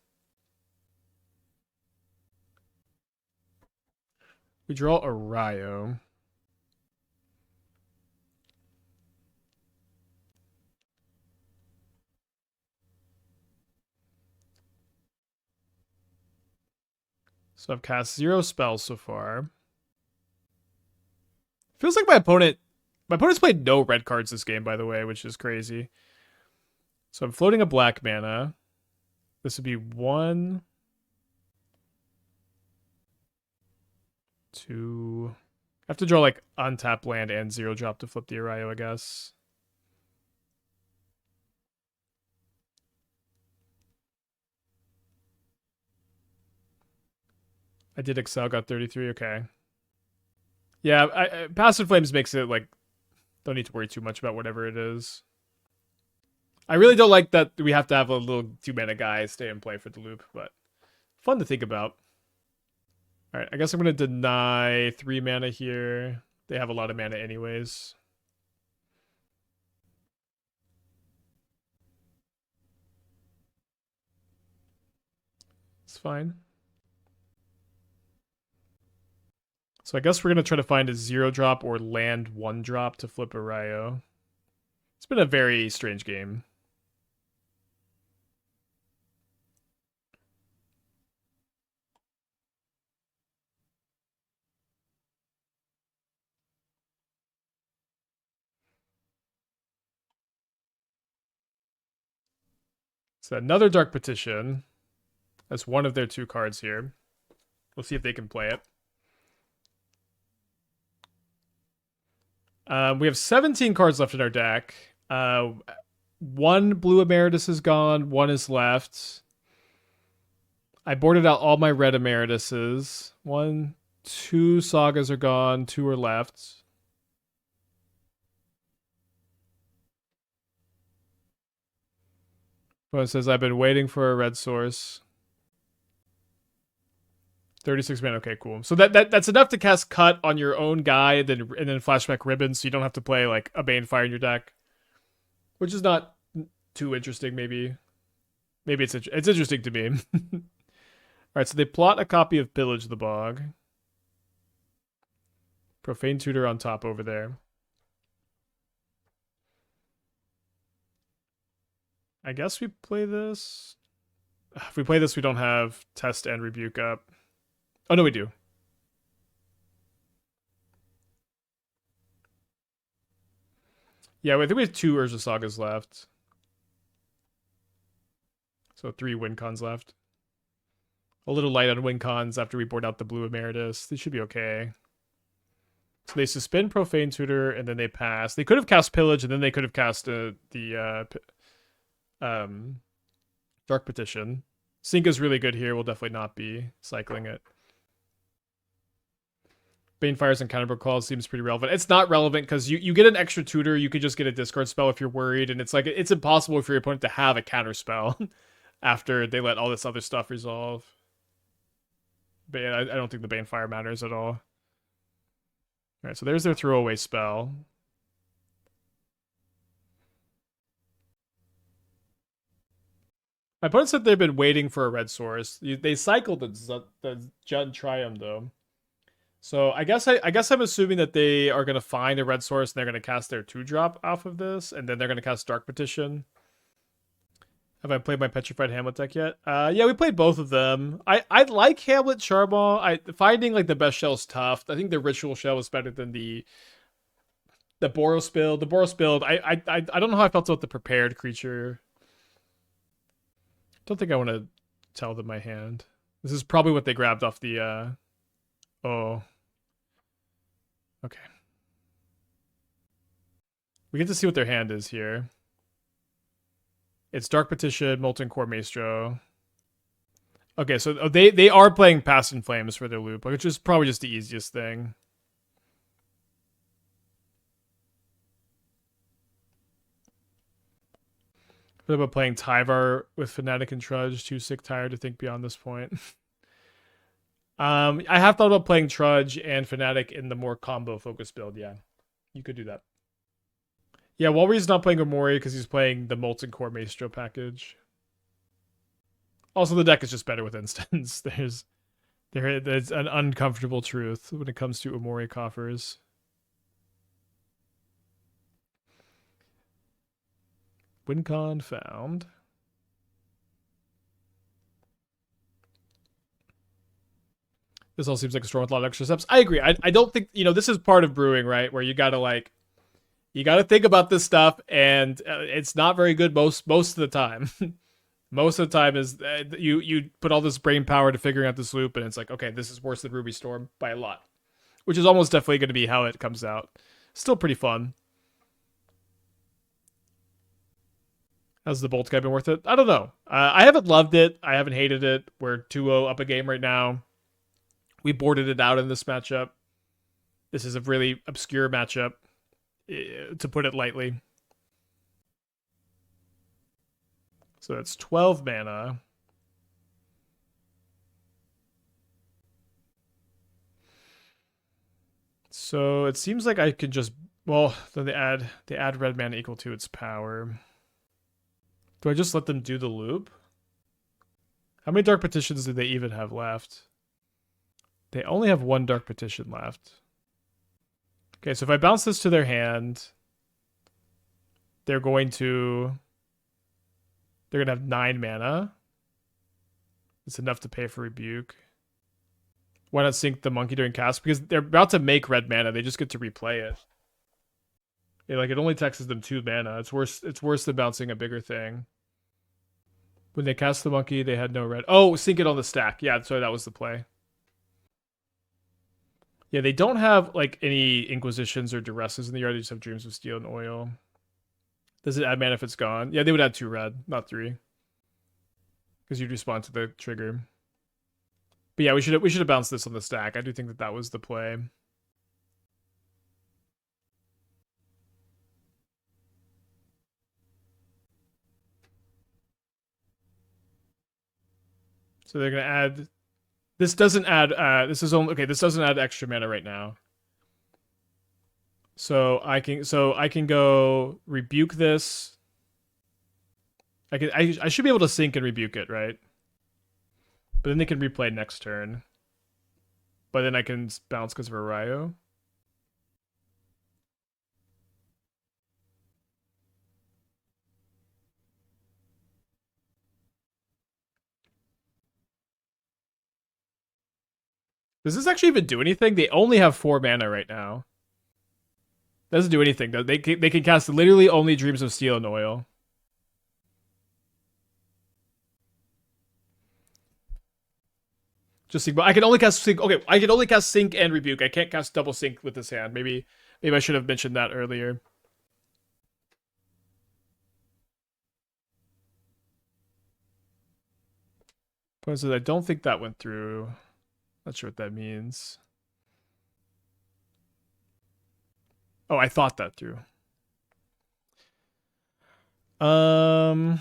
We draw Erayo. So I've cast 0 spells so far. Feels like my opponent's played no red cards this game, by the way, which is crazy. So I'm floating a black mana. This would be 1, 2. I have to draw like untap land and 0 drop to flip the Erayo, I guess. I did excel, got 33. Okay. Yeah, Passive Flames makes it like don't need to worry too much about whatever it is. I really don't like that we have to have a little 2-mana guy stay in play for the loop, but fun to think about. All right, I guess I'm going to deny 3 mana here. They have a lot of mana anyways. It's fine. So I guess we're going to try to find a 0 drop or land 1 drop to flip Erayo. It's been a very strange game. So another Dark Petition. That's one of their 2 cards here. We'll see if they can play it. We have 17 cards left in our deck. 1 blue Emeritus is gone. 1 is left. I boarded out all my red Emerituses. 1, 2 Sagas are gone. 2 are left. But it says I've been waiting for a red source. 36 mana. Okay, cool. So that's enough to cast Cut on your own guy, and then Flashback Ribbon, so you don't have to play like a Banefire in your deck, which is not too interesting. Maybe it's interesting to me. All right, so they plot a copy of Pillage the Bog. Profane Tutor on top over there. I guess we play this. If we play this, we don't have Test and Rebuke up. Oh, no, we do. Yeah, I think we have 2 Urza Sagas left. So 3 win cons left. A little light on win cons after we board out the blue Emeritus. They should be okay. So they suspend Profane Tutor, and then they pass. They could have cast Pillage, and then they could have cast the Dark Petition. Sync is really good here. We'll definitely not be cycling it. Banefire's and Counterbook Calls seems pretty relevant. It's not relevant because you get an extra tutor. You could just get a discard spell if you're worried, and it's like it's impossible for your opponent to have a counter spell after they let all this other stuff resolve. But yeah, I don't think the Banefire matters at all. All right, so there's their throwaway spell. My opponent said they've been waiting for a red source. They cycled the Jund Triumph though. So I guess I'm assuming that they are gonna find a red source and they're gonna cast their 2-drop off of this, and then they're gonna cast Dark Petition. Have I played my Petrified Hamlet deck yet? Yeah, we played both of them. I like Hamlet Charbon. Finding like the best shell is tough. I think the Ritual Shell was better than the Boros build. The Boros build, I don't know how I felt about the prepared creature. Don't think I want to tell them my hand. This is probably what they grabbed off the oh. Okay. We get to see what their hand is here. It's Dark Petition, Molten Core Maestro. Okay, so they are playing Past in Flames for their loop, which is probably just the easiest thing. What about playing Tyvar with Fnatic and Trudge? Too sick, tired to think beyond this point. I have thought about playing Trudge and Fnatic in the more combo focused build. Yeah, you could do that. Yeah, Walry's not playing Omori because he's playing the Molten Core Maestro package. Also, the deck is just better with instants. There's an uncomfortable truth when it comes to Omori coffers. WinCon found. This all seems like a storm with a lot of extra steps. I agree. I don't think, this is part of brewing, right? Where you gotta think about this stuff, and it's not very good most of the time. Most of the time is you put all this brain power to figuring out this loop, and it's like, okay, this is worse than Ruby Storm by a lot, which is almost definitely going to be how it comes out. Still pretty fun. Has the Bolt guy been worth it? I don't know. I haven't loved it. I haven't hated it. We're 2-0 up a game right now. We boarded it out in this matchup. This is a really obscure matchup, to put it lightly. So that's 12 mana. So it seems like I could just, well, then they add red mana equal to its power. Do I just let them do the loop? How many Dark Petitions do they even have left? They only have 1 Dark Petition left. Okay, so if I bounce this to their hand, they're going to have 9 mana. It's enough to pay for Rebuke. Why not sink the monkey during cast? Because they're about to make red mana. They just get to replay it. It only taxes them 2 mana. It's worse than bouncing a bigger thing. When they cast the monkey, they had no red. Oh, sink it on the stack. Yeah, so that was the play. Yeah, they don't have any Inquisitions or Duresses in the yard. They just have Dreams of Steel and Oil. Does it add mana if it's gone? Yeah, they would add 2 red, not 3. Because you'd respond to the trigger. But yeah, we should have bounced this on the stack. I do think that was the play. So they're gonna add. This doesn't add. This is only okay. This doesn't add extra mana right now. So I can go rebuke this. I should be able to sink and rebuke it, right? But then they can replay next turn. But then I can bounce because of Erayo. Does this actually even do anything? They only have 4 mana right now. Doesn't do anything though. They can cast literally only Dreams of Steel and Oil. Just Sync. But I can only cast Sync. Okay, I can only cast Sync and Rebuke. I can't cast double Sync with this hand. Maybe I should have mentioned that earlier. Point says I don't think that went through. Not sure what that means. Oh, I thought that through. Don't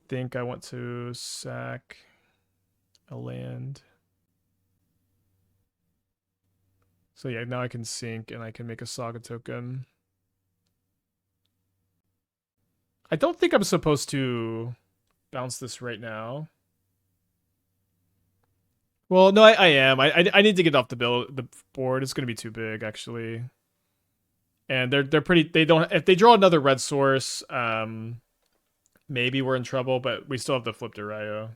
think I want to sack a land. So yeah, now I can sink and I can make a Saga token. I don't think I'm supposed to bounce this right now. Well, no, I am. I need to get off the board. It's gonna be too big, actually. And they're pretty. They don't. If they draw another red source, maybe we're in trouble. But we still have the flipped Erayo.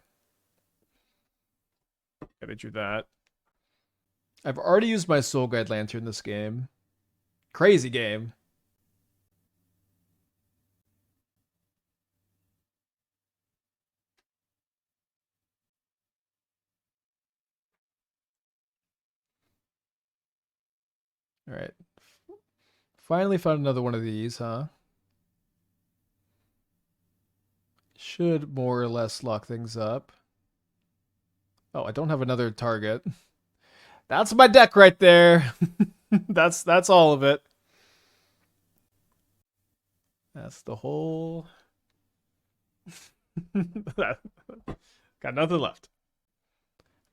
Yeah, they drew that. I've already used my Soul Guide Lantern this game. Crazy game. All right. Finally found another one of these, huh? Should more or less lock things up. Oh, I don't have another target. That's my deck right there. That's all of it. That's the whole. Got nothing left.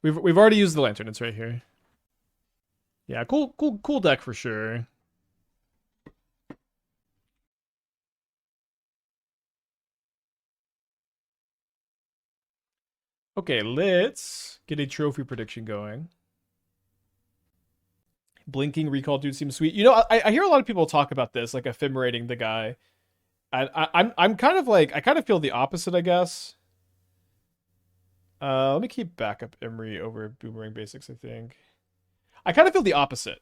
We've already used the lantern. It's right here. Yeah, cool deck for sure. Okay, let's get a trophy prediction going. Blinking Recall dude seems sweet. You know, I hear a lot of people talk about this, like ephemerating the guy. I'm kind of like, I kind of feel the opposite, I guess. Let me keep backup Emry over Boomerang Basics, I think. I kind of feel the opposite.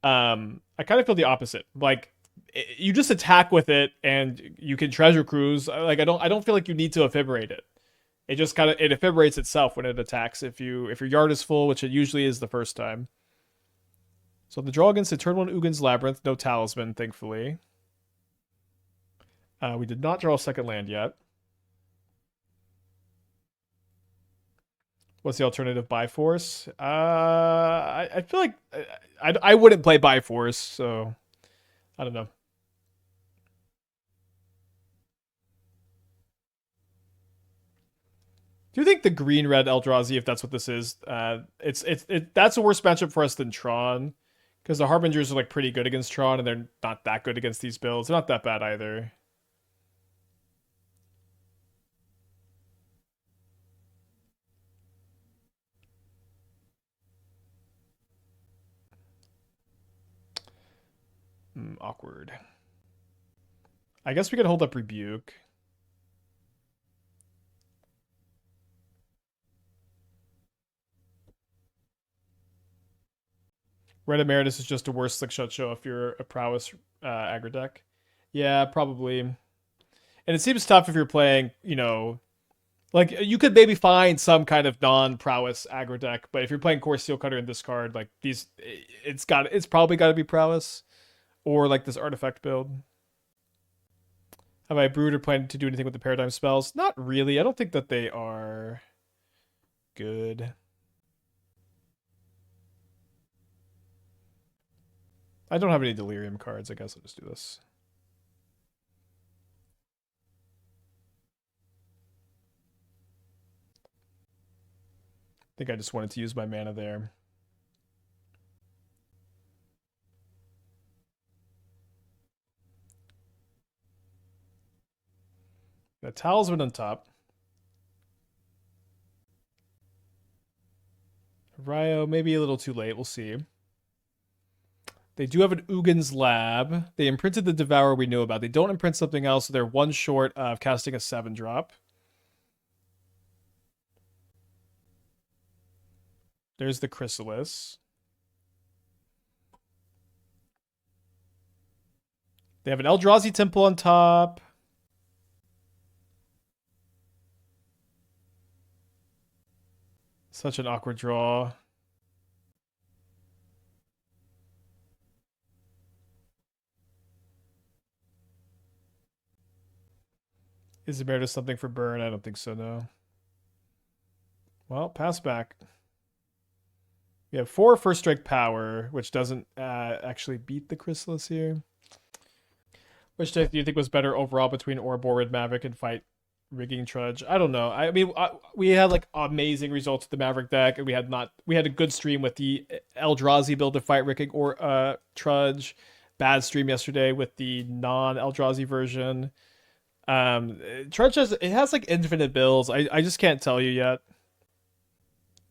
I kind of feel the opposite. Like, you just attack with it and you can treasure cruise. Like, I don't feel like you need to ephemerate it. It just kind of, it ephemerates itself when it attacks if your yard is full, which it usually is the first time. So the draw against the turn 1 Ugin's Labyrinth, no Talisman, thankfully. We did not draw a second land yet. What's the alternative? Byforce? I feel like I wouldn't play Byforce, so I don't know. Do you think the green-red Eldrazi, if that's what this is, that's a worse matchup for us than Tron? Because the Harbingers are like pretty good against Tron, and they're not that good against these builds. They're not that bad either. Awkward. I guess we could hold up Rebuke. Red Emeritus is just a worse Slickshot show if you're a prowess aggro deck. Yeah, probably. And it seems tough if you're playing, you know, like you could maybe find some kind of non-prowess aggro deck, but if you're playing Core Steel Cutter and discard, like these, it's probably got to be prowess or like this artifact build. Have I brewed or planned to do anything with the paradigm spells? Not really. I don't think that they are good. I don't have any delirium cards. I guess I'll just do this. I think I just wanted to use my mana there. The Talisman on top. Erayo, maybe a little too late. We'll see. They do have an Ugin's Lab. They imprinted the Devourer we knew about. They don't imprint something else, so they're one short of casting a 7-drop. There's the Chrysalis. They have an Eldrazi Temple on top. Such an awkward draw. Is Emeritus something for burn? I don't think so, no. Well, pass back. We have 4 first strike power, which doesn't actually beat the Chrysalis here. Which deck do you think was better overall between Ouroboros Maverick and Fight Rigging Trudge? I don't know. I mean, we had like amazing results with the Maverick deck, and we had a good stream with the Eldrazi build of Fight Rigging or Trudge. Bad stream yesterday with the non-Eldrazi version. Trench has like infinite bills. I just can't tell you yet.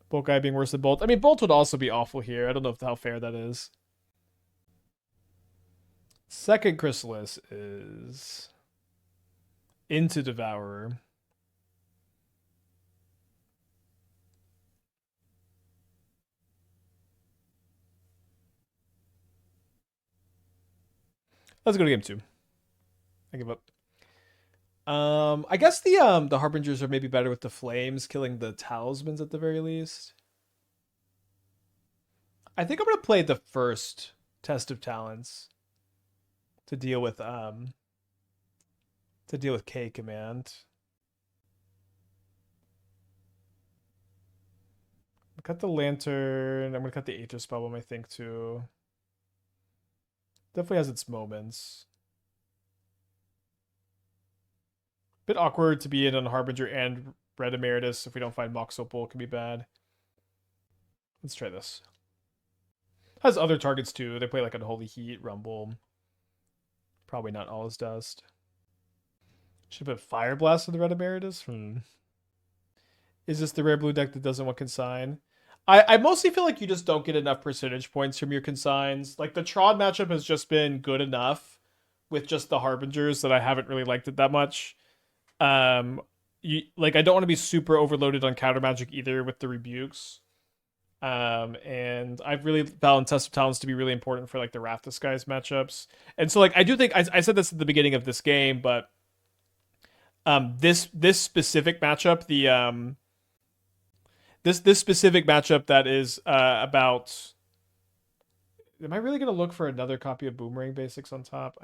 Bolt guy being worse than Bolt. I mean, Bolt would also be awful here. I don't know how fair that is. Second Chrysalis is into Devourer. Let's go to game 2. I give up. I guess the Harbingers are maybe better with the flames, killing the talismans at the very least. I think I'm gonna play the first Test of Talents to deal with K command. Cut the lantern. I'm gonna cut the Aether Spellbomb, I think, too. Definitely has its moments. Bit awkward to be in on Harbinger and Red Emeritus. If we don't find Mox Opal, it can be bad. Let's try this. Has other targets too. They play like Unholy Heat, Rumble. Probably not All Is Dust. Should put Fireblast in the Red Emeritus. Is this the rare blue deck that doesn't want consign? I mostly feel like you just don't get enough percentage points from your consigns. Like the Tron matchup has just been good enough with just the Harbingers that I haven't really liked it that much. I don't want to be super overloaded on counter magic either with the rebukes. And I've really found Test of Talents to be really important for like the Wrath Disguise matchups. And so like I do think I said this at the beginning of this game, but this specific matchup, this specific matchup that is about. Am I really gonna look for another copy of Boomerang Basics on top?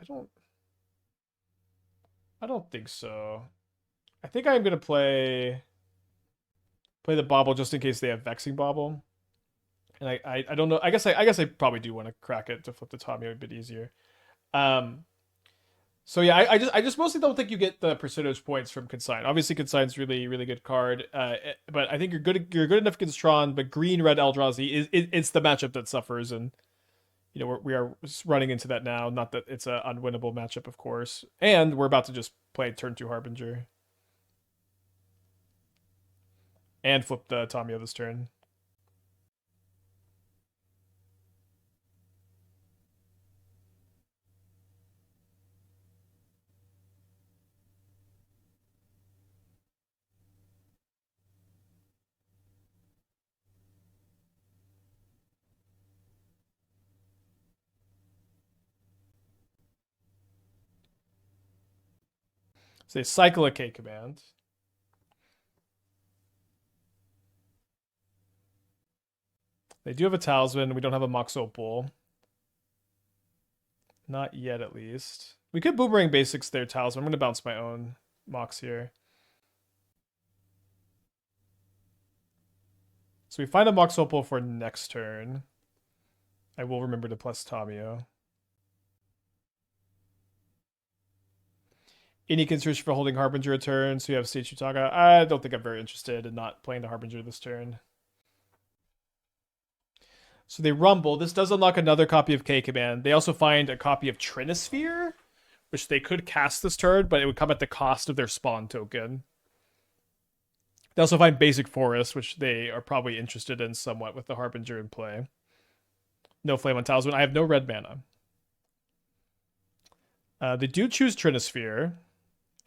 I don't think so. I think I'm gonna play the Bauble just in case they have Vexing Bauble. And I don't know. I guess I probably do want to crack it to flip the Tamiyo a bit easier. So yeah, I just mostly don't think you get the percentage points from Consign. Obviously, Consign's really good card. But I think you're good enough against Tron. But green red Eldrazi it's the matchup that suffers, and you know we are running into that now. Not that it's an unwinnable matchup, of course. And we're about to just play turn 2 Harbinger and flip the Tamiyo this turn. So they cycle a K command. They do have a talisman. We don't have a Mox Opal. Not yet, at least. We could Boomerang Basics their talisman. I'm going to bounce my own Mox here. So we find a Mox Opal for next turn. I will remember to plus Tamiyo. Any consideration for holding Harbinger a turn, so you have Stage 2 Saga? I don't think I'm very interested in not playing the Harbinger this turn. So they rumble. This does unlock another copy of K Command. They also find a copy of Trinisphere, which they could cast this turn, but it would come at the cost of their spawn token. They also find Basic Forest, which they are probably interested in somewhat with the Harbinger in play. No Flame on Talisman. I have no red mana. They do choose Trinisphere,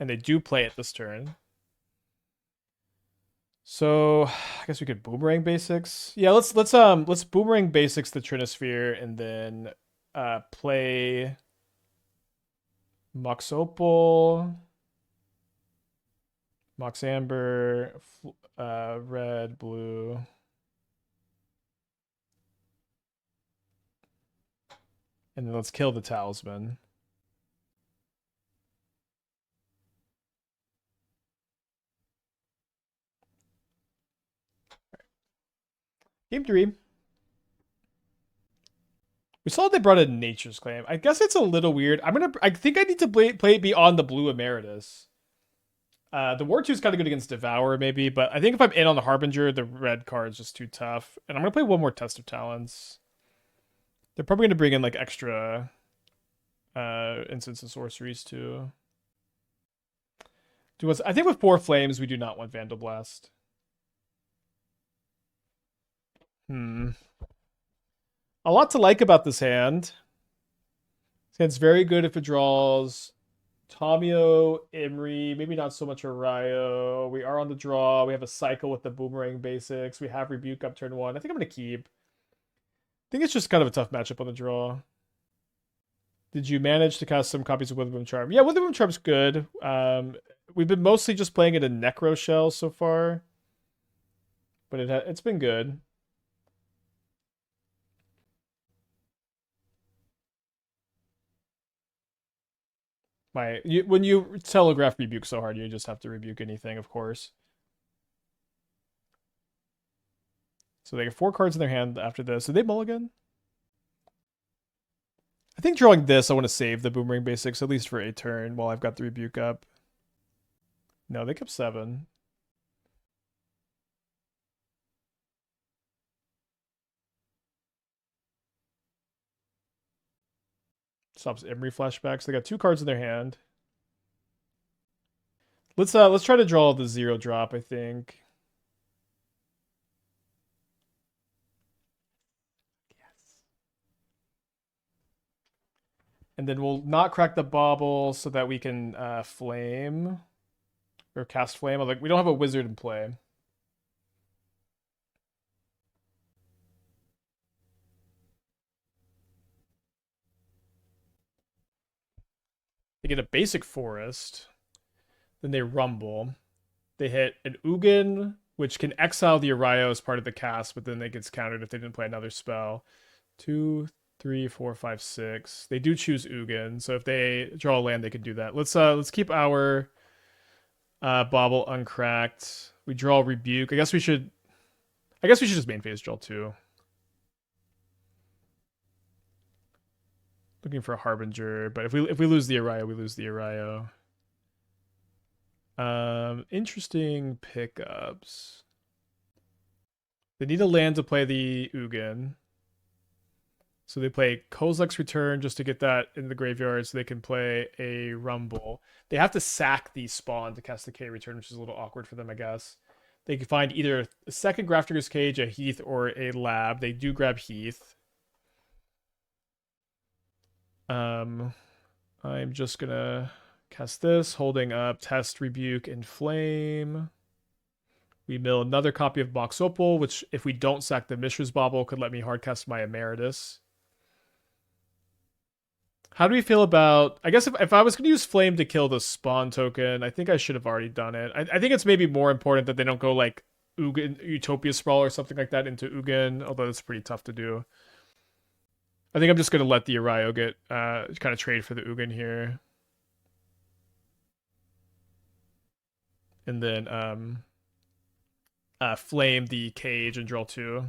and they do play it this turn. So I guess we could Boomerang Basics. Yeah, let's Boomerang Basics the Trinisphere and then play Mox Opal, Mox Amber, red, blue. And then let's kill the talisman. Game 3. We saw they brought in Nature's Claim. I guess it's a little weird. I think I need to play it beyond the blue Emeritus. The War 2 is kind of good against Devour, maybe, but I think if I'm in on the Harbinger, the red card is just too tough. And I'm going to play one more Test of Talents. They're probably going to bring in like extra instants and sorceries too. I think with 4 flames, we do not want Vandalblast. A lot to like about this hand. This hand's very good if it draws Tamiyo, Emry, maybe not so much Erayo. We are on the draw. We have a cycle with the Boomerang Basics. We have Rebuke up turn 1. I think I'm going to keep. I think it's just kind of a tough matchup on the draw. Did you manage to cast some copies of Witherbloom Charm? Yeah, Witherbloom Charm's good. We've been mostly just playing it in Necro Shell so far. But it's been good. When you telegraph Rebuke so hard, you just have to rebuke anything, of course. So they get 4 cards in their hand after this. Did they mulligan? I think drawing this, I want to save the Boomerang Basics, at least for a turn, while I've got the Rebuke up. No, they kept 7. Stops Emry flashbacks. They got 2 cards in their hand. Let's try to draw the 0-drop, I think. And then we'll not crack the bauble so that we can flame or cast flame. Like, we don't have a wizard in play. They get a basic forest. Then they rumble. They hit an Ugin, which can exile the Erayo as part of the cast, but then it gets countered if they didn't play another spell. 2, 3, 4, 5, 6. They do choose Ugin, so if they draw a land, they can do that. Let's keep our bauble uncracked. We draw Rebuke. I guess we should just main phase draw 2. Looking for a Harbinger, but if we lose the Erayo, we lose the Erayo. Interesting pickups. They need a land to play the Ugin. So they play Kozilek's Return just to get that in the graveyard so they can play a Rumble. They have to sack the spawn to cast the K Return, which is a little awkward for them, I guess. They can find either a second Grafdigger's Cage, a Heath, or a Lab. They do grab Heath. I'm just gonna cast this, holding up Test, Rebuke, and Flame. We mill another copy of Mox Opal, which, if we don't sack the Mishra's Bauble, could let me hardcast my Emeritus. How do we feel about... I guess if I was going to use Flame to kill the spawn token, I think I should have already done it. I think it's maybe more important that they don't go like Ugin, Utopia Sprawl or something like that into Ugin, although it's pretty tough to do. I think I'm just going to let the Erayo get kind of trade for the Ugin here. And then flame the cage and draw 2.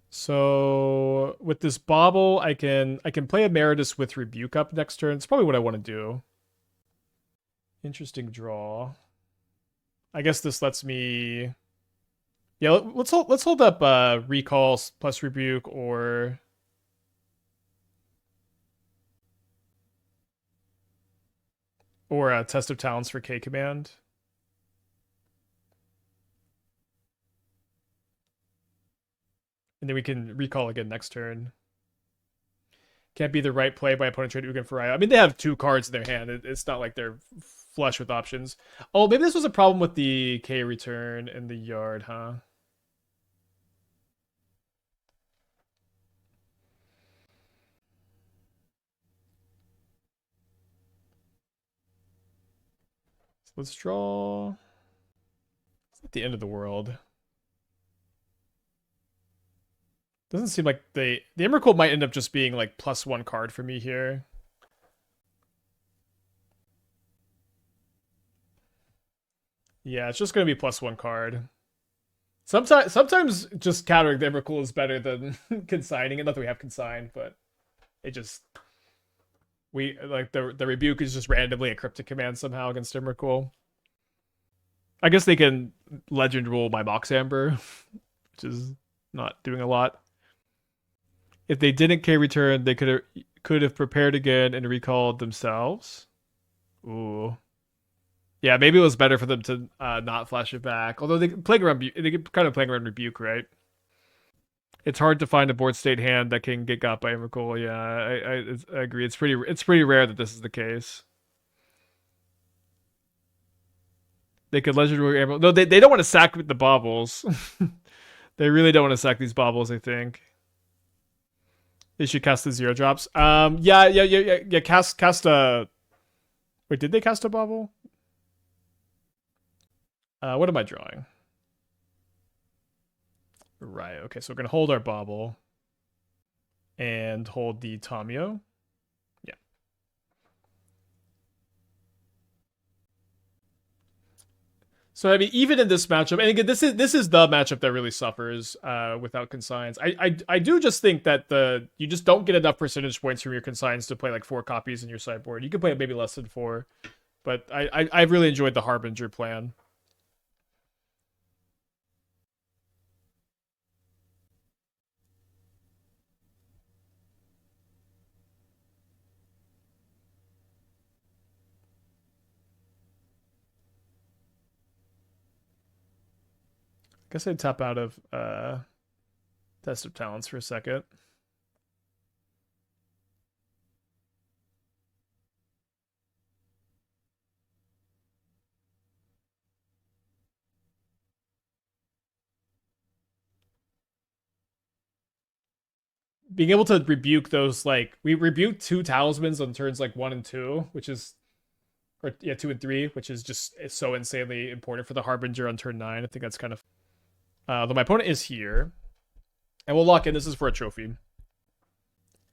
So with this bauble, I can play Emeritus with Rebuke up next turn. It's probably what I want to do. Interesting draw. I guess this lets me... Yeah, let's hold up Recall plus Rebuke or... Or a Test of Talents for K Command. And then we can recall again next turn. Can't be the right play by opponent trade Ugin for Raya. I mean, they have 2 cards in their hand. It's not like they're flush with options. Oh, maybe this was a problem with the K return in the yard, huh? So let's draw. It's not the end of the world. Doesn't seem like the Emrakul might end up just being like +1 card for me here. Yeah, it's just gonna be +1 card. Sometimes just countering the Emrakul is better than consigning it. Not that we have consign, but it just we like the rebuke is just randomly a cryptic command somehow against Emrakul. I guess they can legend rule my Mox Amber, which is not doing a lot. If they didn't K return, they could have prepared again and recalled themselves. Ooh. Yeah, maybe it was better for them to not flash it back. Although they could kind of playing around Rebuke, right? It's hard to find a board state hand that can get got by Emrakul. Yeah, I agree. It's pretty rare that this is the case. They could legendary Emerald. No, they don't want to sack the baubles. They really don't want to sack these baubles, I think. They should cast the 0-drops. Yeah. Cast a. Wait, did they cast a bauble? What am I drawing? Right. Okay, so we're gonna hold our bauble and hold the Tamiyo. Yeah. So I mean, even in this matchup, and again, this is the matchup that really suffers without consigns. I do just think that you just don't get enough percentage points from your consigns to play like 4 copies in your sideboard. You can play maybe less than 4, but I've really enjoyed the Harbinger plan. I guess I'd tap out of Test of Talents for a second. Being able to rebuke those, like, we rebuke 2 talismans on turns like 1 and 2, which is, or yeah, 2 and 3, which is just so insanely important for the Harbinger on turn 9. I think that's kind of, though my opponent is here, and we'll lock in. This is for a trophy.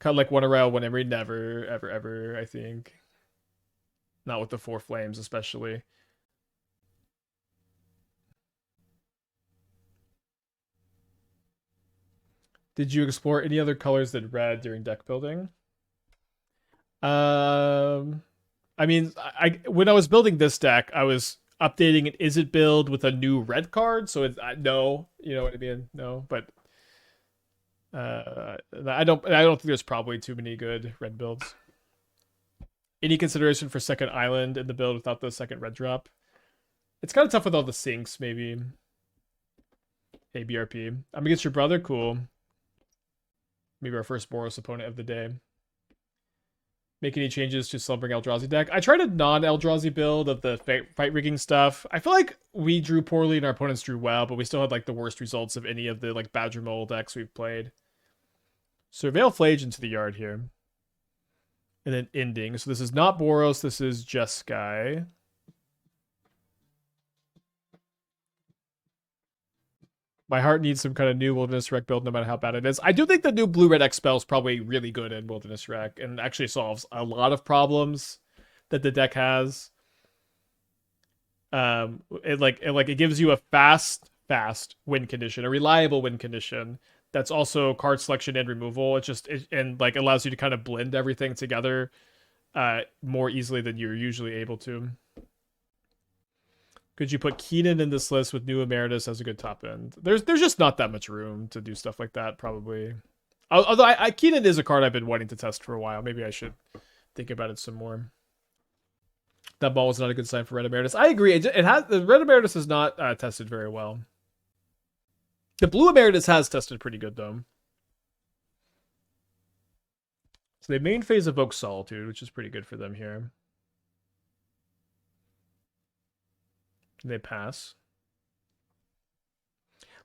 Kind of like 1 Erayo, 1 Emry, never, ever, I think. Not with the 4 flames, especially. Did you explore any other colors than red during deck building? I mean, when I was building this deck, I was updating an Izzet build with a new red card, so it's no, you know what I mean? No, but I don't think there's probably too many good red builds. Any consideration for second island in the build without the second red drop? It's kind of tough with all the sinks, maybe. Hey, BRP. I'm against your brother? Cool. Maybe our first Boros opponent of the day. Make any changes to Slumbering Eldrazi deck? I tried a non-Eldrazi build of the fight rigging stuff. I feel like we drew poorly and our opponents drew well, but we still had like the worst results of any of the like Badger Mole decks we've played. Surveil Flage into the yard here. And then ending. So this is not Boros, this is Jeskai. My heart needs some kind of new Wilderness Wreck build, no matter how bad it is. I do think the new Blue-Red X spell is probably really good in Wilderness Wreck and actually solves a lot of problems that the deck has. It gives you a fast win condition, a reliable win condition. That's also card selection and removal. And allows you to kind of blend everything together more easily than you're usually able to. Could you put Keenan in this list with new Emeritus as a good top end? There's just not that much room to do stuff like that, probably. Although Keenan is a card I've been wanting to test for a while. Maybe I should think about it some more. That ball was not a good sign for Red Emeritus. I agree. The Red Emeritus is not tested very well. The Blue Emeritus has tested pretty good, though. So they main phase Evoke Solitude, which is pretty good for them here. They pass.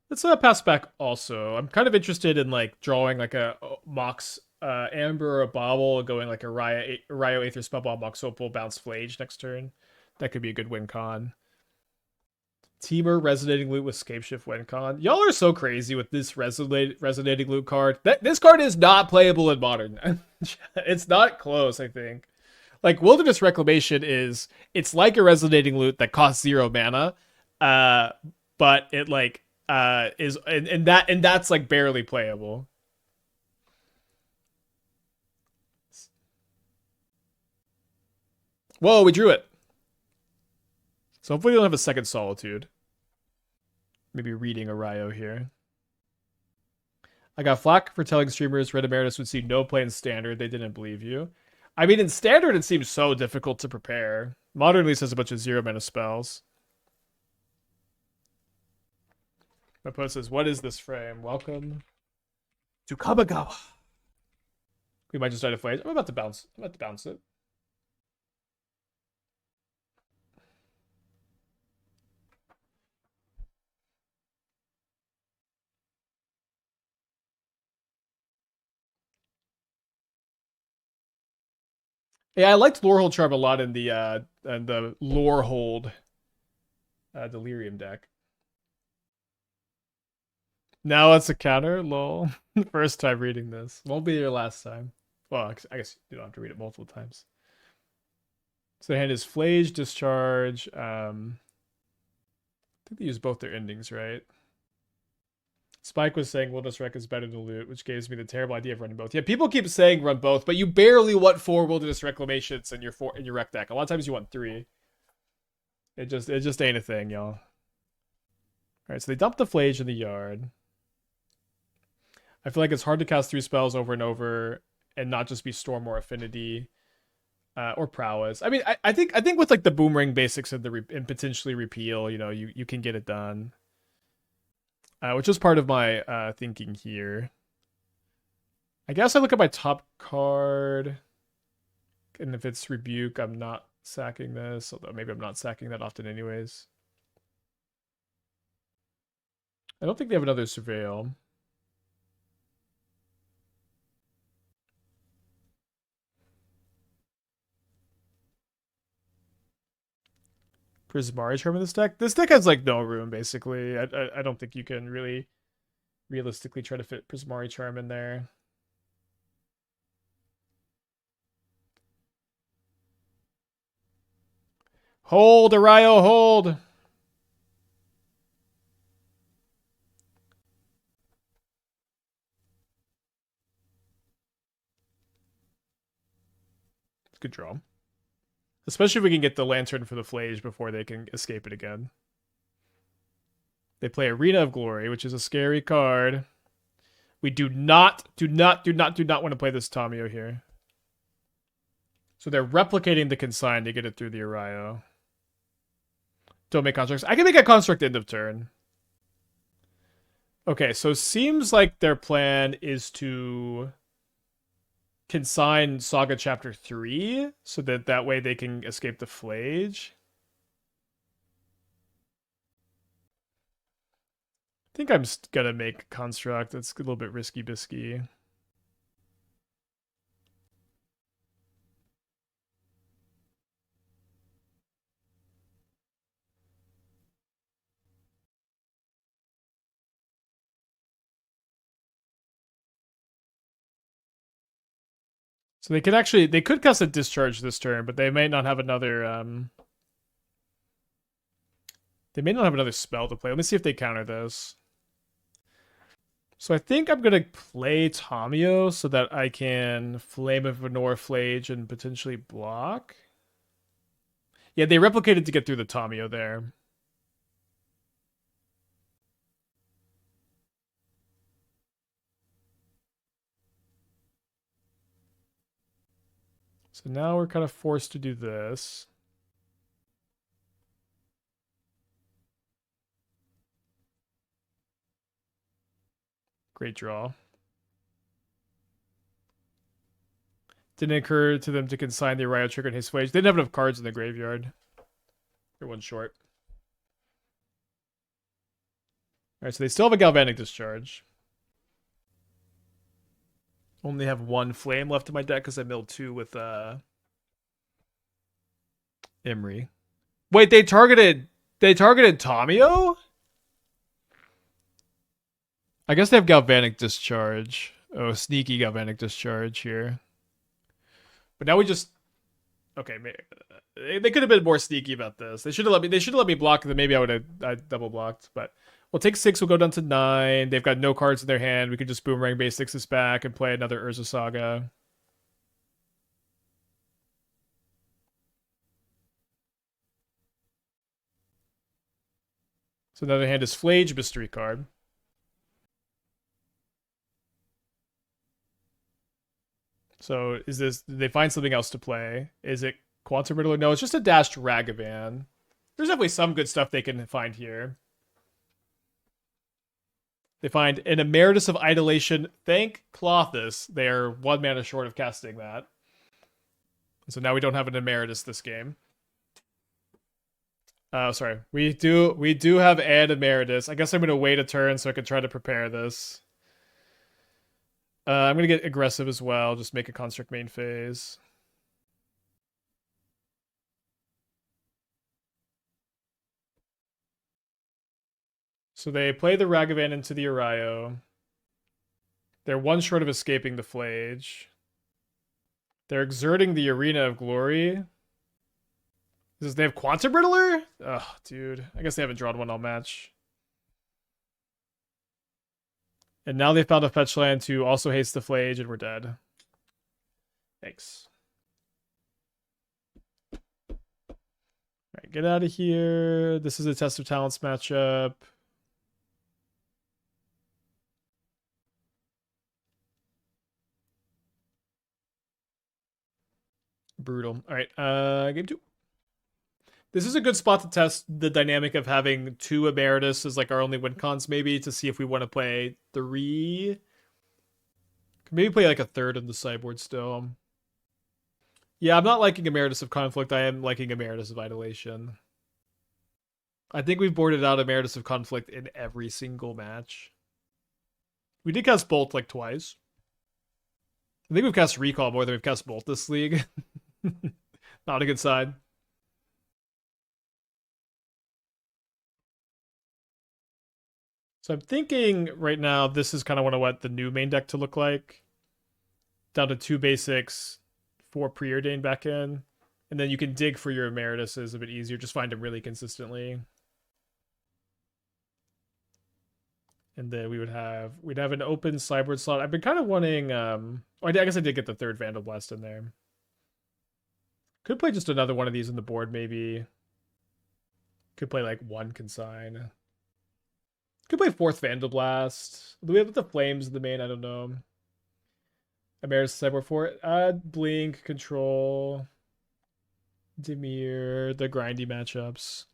Let's pass back also. I'm kind of interested in like drawing like a Mox Amber or a Bauble, going like a Erayo Aether Spellbomb, Mox Opal, bounce Flage next turn. That could be a good win con. Teamer Resonating Loot with Scapeshift win con. Y'all are so crazy with this Resonating Loot card. This card is not playable in Modern. It's not close, I think. Like, Wilderness Reclamation it's like a Resonating Loot that costs 0 mana, but it like is and that's like barely playable. Whoa, we drew it. So hopefully we don't have a second Solitude. Maybe reading Erayo here. I got flack for telling streamers Red Emeritus would see no play in Standard. They didn't believe you. I mean, in Standard, it seems so difficult to prepare. Modern at least has a bunch of 0-mana spells. My post says, what is this frame? Welcome to Kabagawa. We might just try to play. I'm about to bounce. I'm about to bounce it. Yeah, I liked Lorehold Charm a lot in the Lorehold Delirium deck. Now it's a counter, lol. First time reading this. Won't be your last time. Well, I guess you don't have to read it multiple times. So the hand is Flage, Discharge. I think they use both their endings, right? Spike was saying Wilderness Wreck is better than Loot, which gives me the terrible idea of running both. Yeah, people keep saying run both, but you barely want 4 Wilderness Reclamations in your rec deck. A lot of times you want 3. It just ain't a thing, y'all. All right, so they dump the Flage in the yard. I feel like it's hard to cast 3 spells over and over and not just be Storm or Affinity or Prowess. I mean, I think with like the Boomerang Basics and and potentially Repeal, you know, you can get it done. Which is part of my thinking here. I guess I look at my top card, and if it's Rebuke, I'm not sacking this, although maybe I'm not sacking that often anyways. I don't think they have another Surveil. Prismari Charm in this deck? This deck has like no room, basically. I don't think you can really realistically try to fit Prismari Charm in there. Hold, Erayo, hold! Good draw. Especially if we can get the Lantern for the Flage before they can escape it again. They play Arena of Glory, which is a scary card. We do not want to play this Tamiyo here. So they're replicating the Consign to get it through the Erayo. Don't make constructs. I can make a construct end of turn. Okay, so seems like their plan is to consign Saga Chapter 3 so that way they can escape the Flage. I think I'm gonna make construct. It's a little bit risky bisky. So they could cast a discharge this turn, but they may not have another they may not have another spell to play. Let me see if they counter this. So I think I'm gonna play Tamiyo so that I can Flame of Anor Flage and potentially block. Yeah, they replicated to get through the Tamiyo there. So now we're kind of forced to do this. Great draw. Didn't occur to them to consign the Erayo trigger in his Flage. They didn't have enough cards in the graveyard. They're one short. Alright, so they still have a Galvanic Discharge. Only have 1 Flame left in my deck because I milled 2 with Emry. Wait, they targeted Tamiyo? I guess they have Galvanic Discharge. Oh, sneaky Galvanic Discharge here. But now we just... Okay, they could have been more sneaky about this. They should have let me block, and then maybe I would have double blocked. But we'll take 6, we'll go down to 9. They've got no cards in their hand. We could just Boomerang Basics this back and play another Urza Saga. So another hand is Flage Mystery card. So is this, did they find something else to play? Is it Quantum Riddler? No, it's just a dashed Ragavan. There's definitely some good stuff they can find here. They find an Emeritus of Ideation. Thank Clothis. They are 1 mana short of casting that. So now we don't have an Emeritus this game. Sorry. We do have an Emeritus. I guess I'm going to wait a turn so I can try to prepare this. I'm going to get aggressive as well. Just make a Construct main phase. So they play the Ragavan into the Erayo. They're 1 short of escaping the Flage. They're exerting the Arena of Glory. Does they have Quantum Riddler? Oh, dude. I guess they haven't drawn one all match. And now they found a fetch land to also haste the Flage, and we're dead. Thanks. Alright, get out of here. This is a Test of Talents matchup. Brutal. Alright, game 2. This is a good spot to test the dynamic of having 2 Emeritus as like our only win cons, maybe, to see if we want to play 3. Maybe play like a 3rd in the sideboard still. Yeah, I'm not liking Emeritus of Conflict. I am liking Emeritus of Idolation. I think we've boarded out Emeritus of Conflict in every single match. We did cast Bolt like twice. I think we've cast Recall more than we've cast Bolt this league. Not a good sign. So I'm thinking right now this is kind of what I want the new main deck to look like. Down to 2 basics, 4 Preordain back in. And then you can dig for your Emerituses a bit easier. Just find them really consistently. And then we'd have an open sideboard slot. I've been kind of wanting I guess I did get the 3rd Vandalblast in there. Could play just another one of these on the board, maybe. Could play like 1 Consign. Could play 4th Vandalblast. Do we have the Flames in the main? I don't know. Emeritus sideboard 4. Blink, Control, Dimir, the grindy matchups.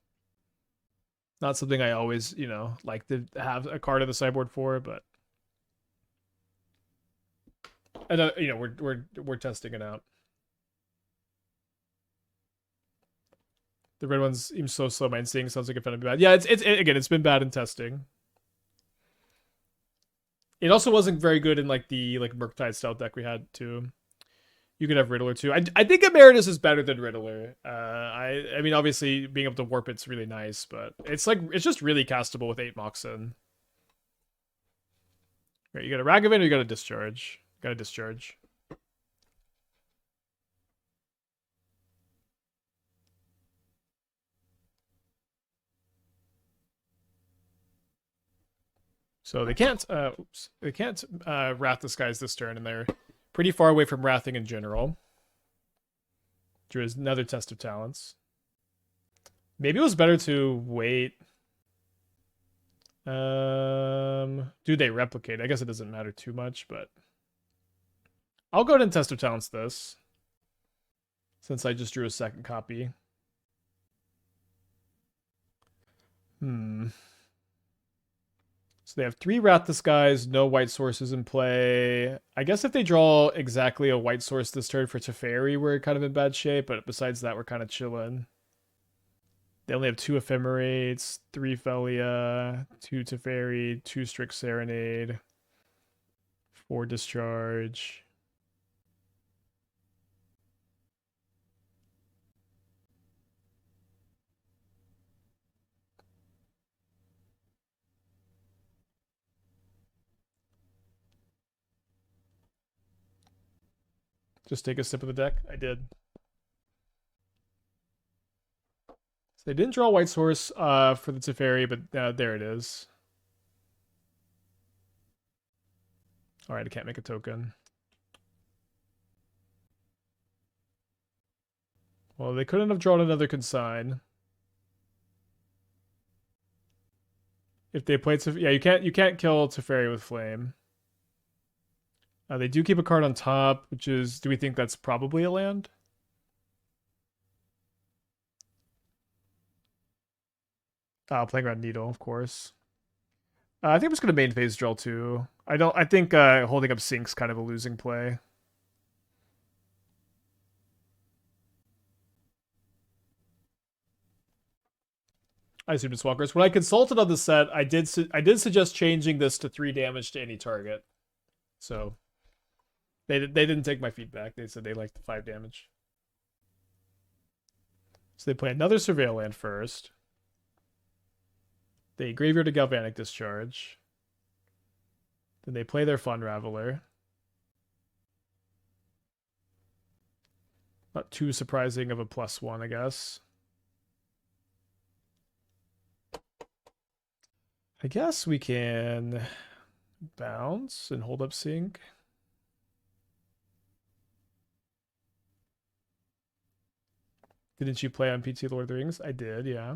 Not something I always, like to have a card of the sideboard for, but we're testing it out. The red ones seem so slow. Mind seeing sounds like it's gonna be bad. Yeah, it's been bad in testing. It also wasn't very good in like the Murktide style deck we had too. You could have Riddler too. I think Emeritus is better than Riddler. I mean obviously being able to warp it's really nice, but it's just really castable with 8 Moxen. Right, you got a Ragavan or you got a Discharge? Got a Discharge. So they can't Wrath the Skies this turn, and they're pretty far away from Wrathing in general. Drew is another Test of Talents. Maybe it was better to wait. Do they replicate? I guess it doesn't matter too much, but I'll go ahead and Test of Talents this, since I just drew a 2nd copy. So they have 3 Wrath the Skies, no white sources in play. I guess if they draw exactly a white source this turn for Teferi, we're kind of in bad shape, but besides that, we're kind of chilling. They only have 2 Ephemerates, 3 Felia, 2 Teferi, 2 Strict Serenade, 4 Discharge. Just take a sip of the deck. I did. So they didn't draw white source for the Teferi, but there it is. All right, I can't make a token. Well, they couldn't have drawn another Consign. If they played, yeah, you can't kill Teferi with Flame. They do keep a card on top, which is, do we think that's probably a land? Playing around Needle, of course. I think I'm just gonna main phase drill too. I think holding up Sync's kind of a losing play. I assume it's Walkers. When I consulted on the set, I did suggest changing this to 3 damage to any target. So they didn't take my feedback. They said they liked the 5 damage. So they play another Surveil land first. They graveyard a Galvanic Discharge. Then they play their Fun Raveler. Not too surprising of a +1, I guess. I guess we can bounce and hold up Sync. Didn't you play on PT Lord of the Rings? I did, yeah.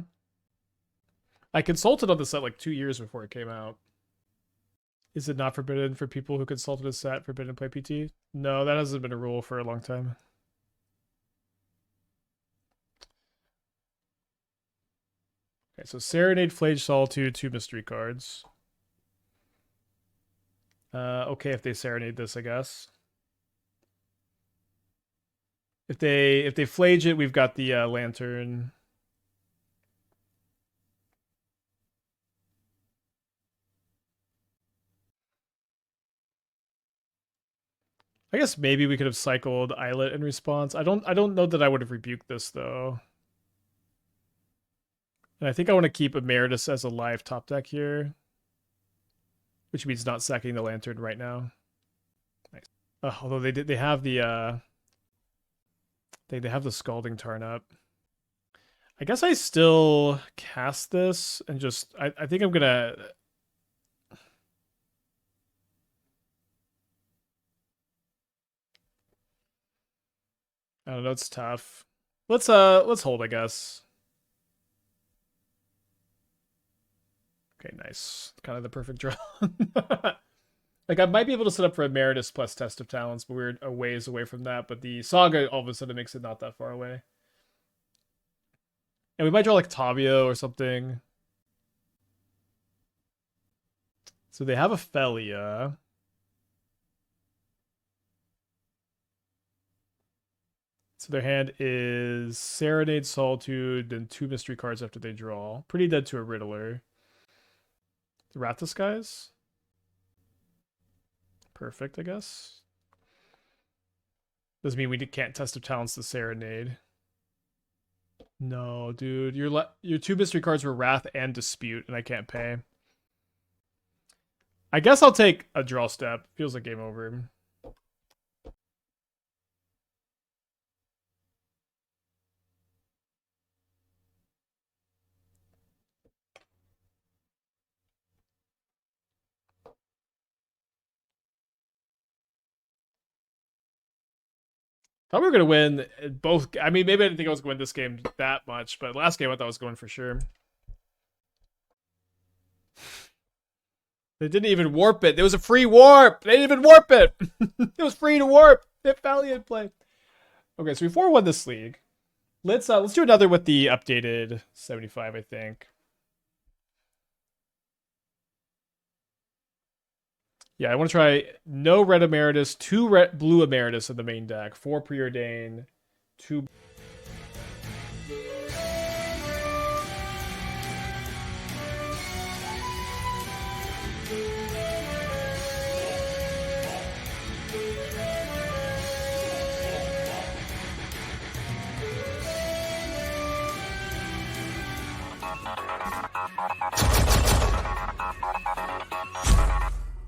I consulted on the set like 2 years before it came out. Is it not forbidden for people who consulted a set forbidden to play PT? No, that hasn't been a rule for a long time. Okay, so Serenade, Flage Solitude, 2 mystery cards. Okay, if they Serenade this, I guess. If they Flage it, we've got the Lantern. I guess maybe we could have cycled Islet in response. I don't know that I would have rebuked this though. And I think I want to keep Emeritus as a live top deck here. Which means not sacking the Lantern right now. Nice. Although they have the they have the Scalding Tarn up. I guess I still cast this and just I think I'm gonna I don't know, it's tough. Let's hold, I guess. Okay, nice. Kind of the perfect draw. Like, I might be able to set up for Emeritus plus Test of Talents, but we're a ways away from that. But the Saga all of a sudden makes it not that far away. And we might draw like Tamiyo or something. So they have a Felia. So their hand is Serenade, Solitude, and 2 mystery cards after they draw. Pretty dead to a Riddler. The Wrath Disguise? Perfect, I guess. Doesn't mean we can't Test of Talents the Serenade. No, dude. Your 2 mystery cards were Wrath and Dispute, and I can't pay. I guess I'll take a draw step. Feels like game over. Thought we were going to win both. I mean, maybe I didn't think I was going to win this game that much, but last game I thought I was going for sure. They didn't even warp it. There was a free warp. They didn't even warp it. It was free to warp. If Valiant play. Okay, so we 4-1 this league. Let's do another with the updated 75, I think. Yeah, I want to try no red Emeritus, 2 red blue Emeritus in the main deck, 4 Preordain, 2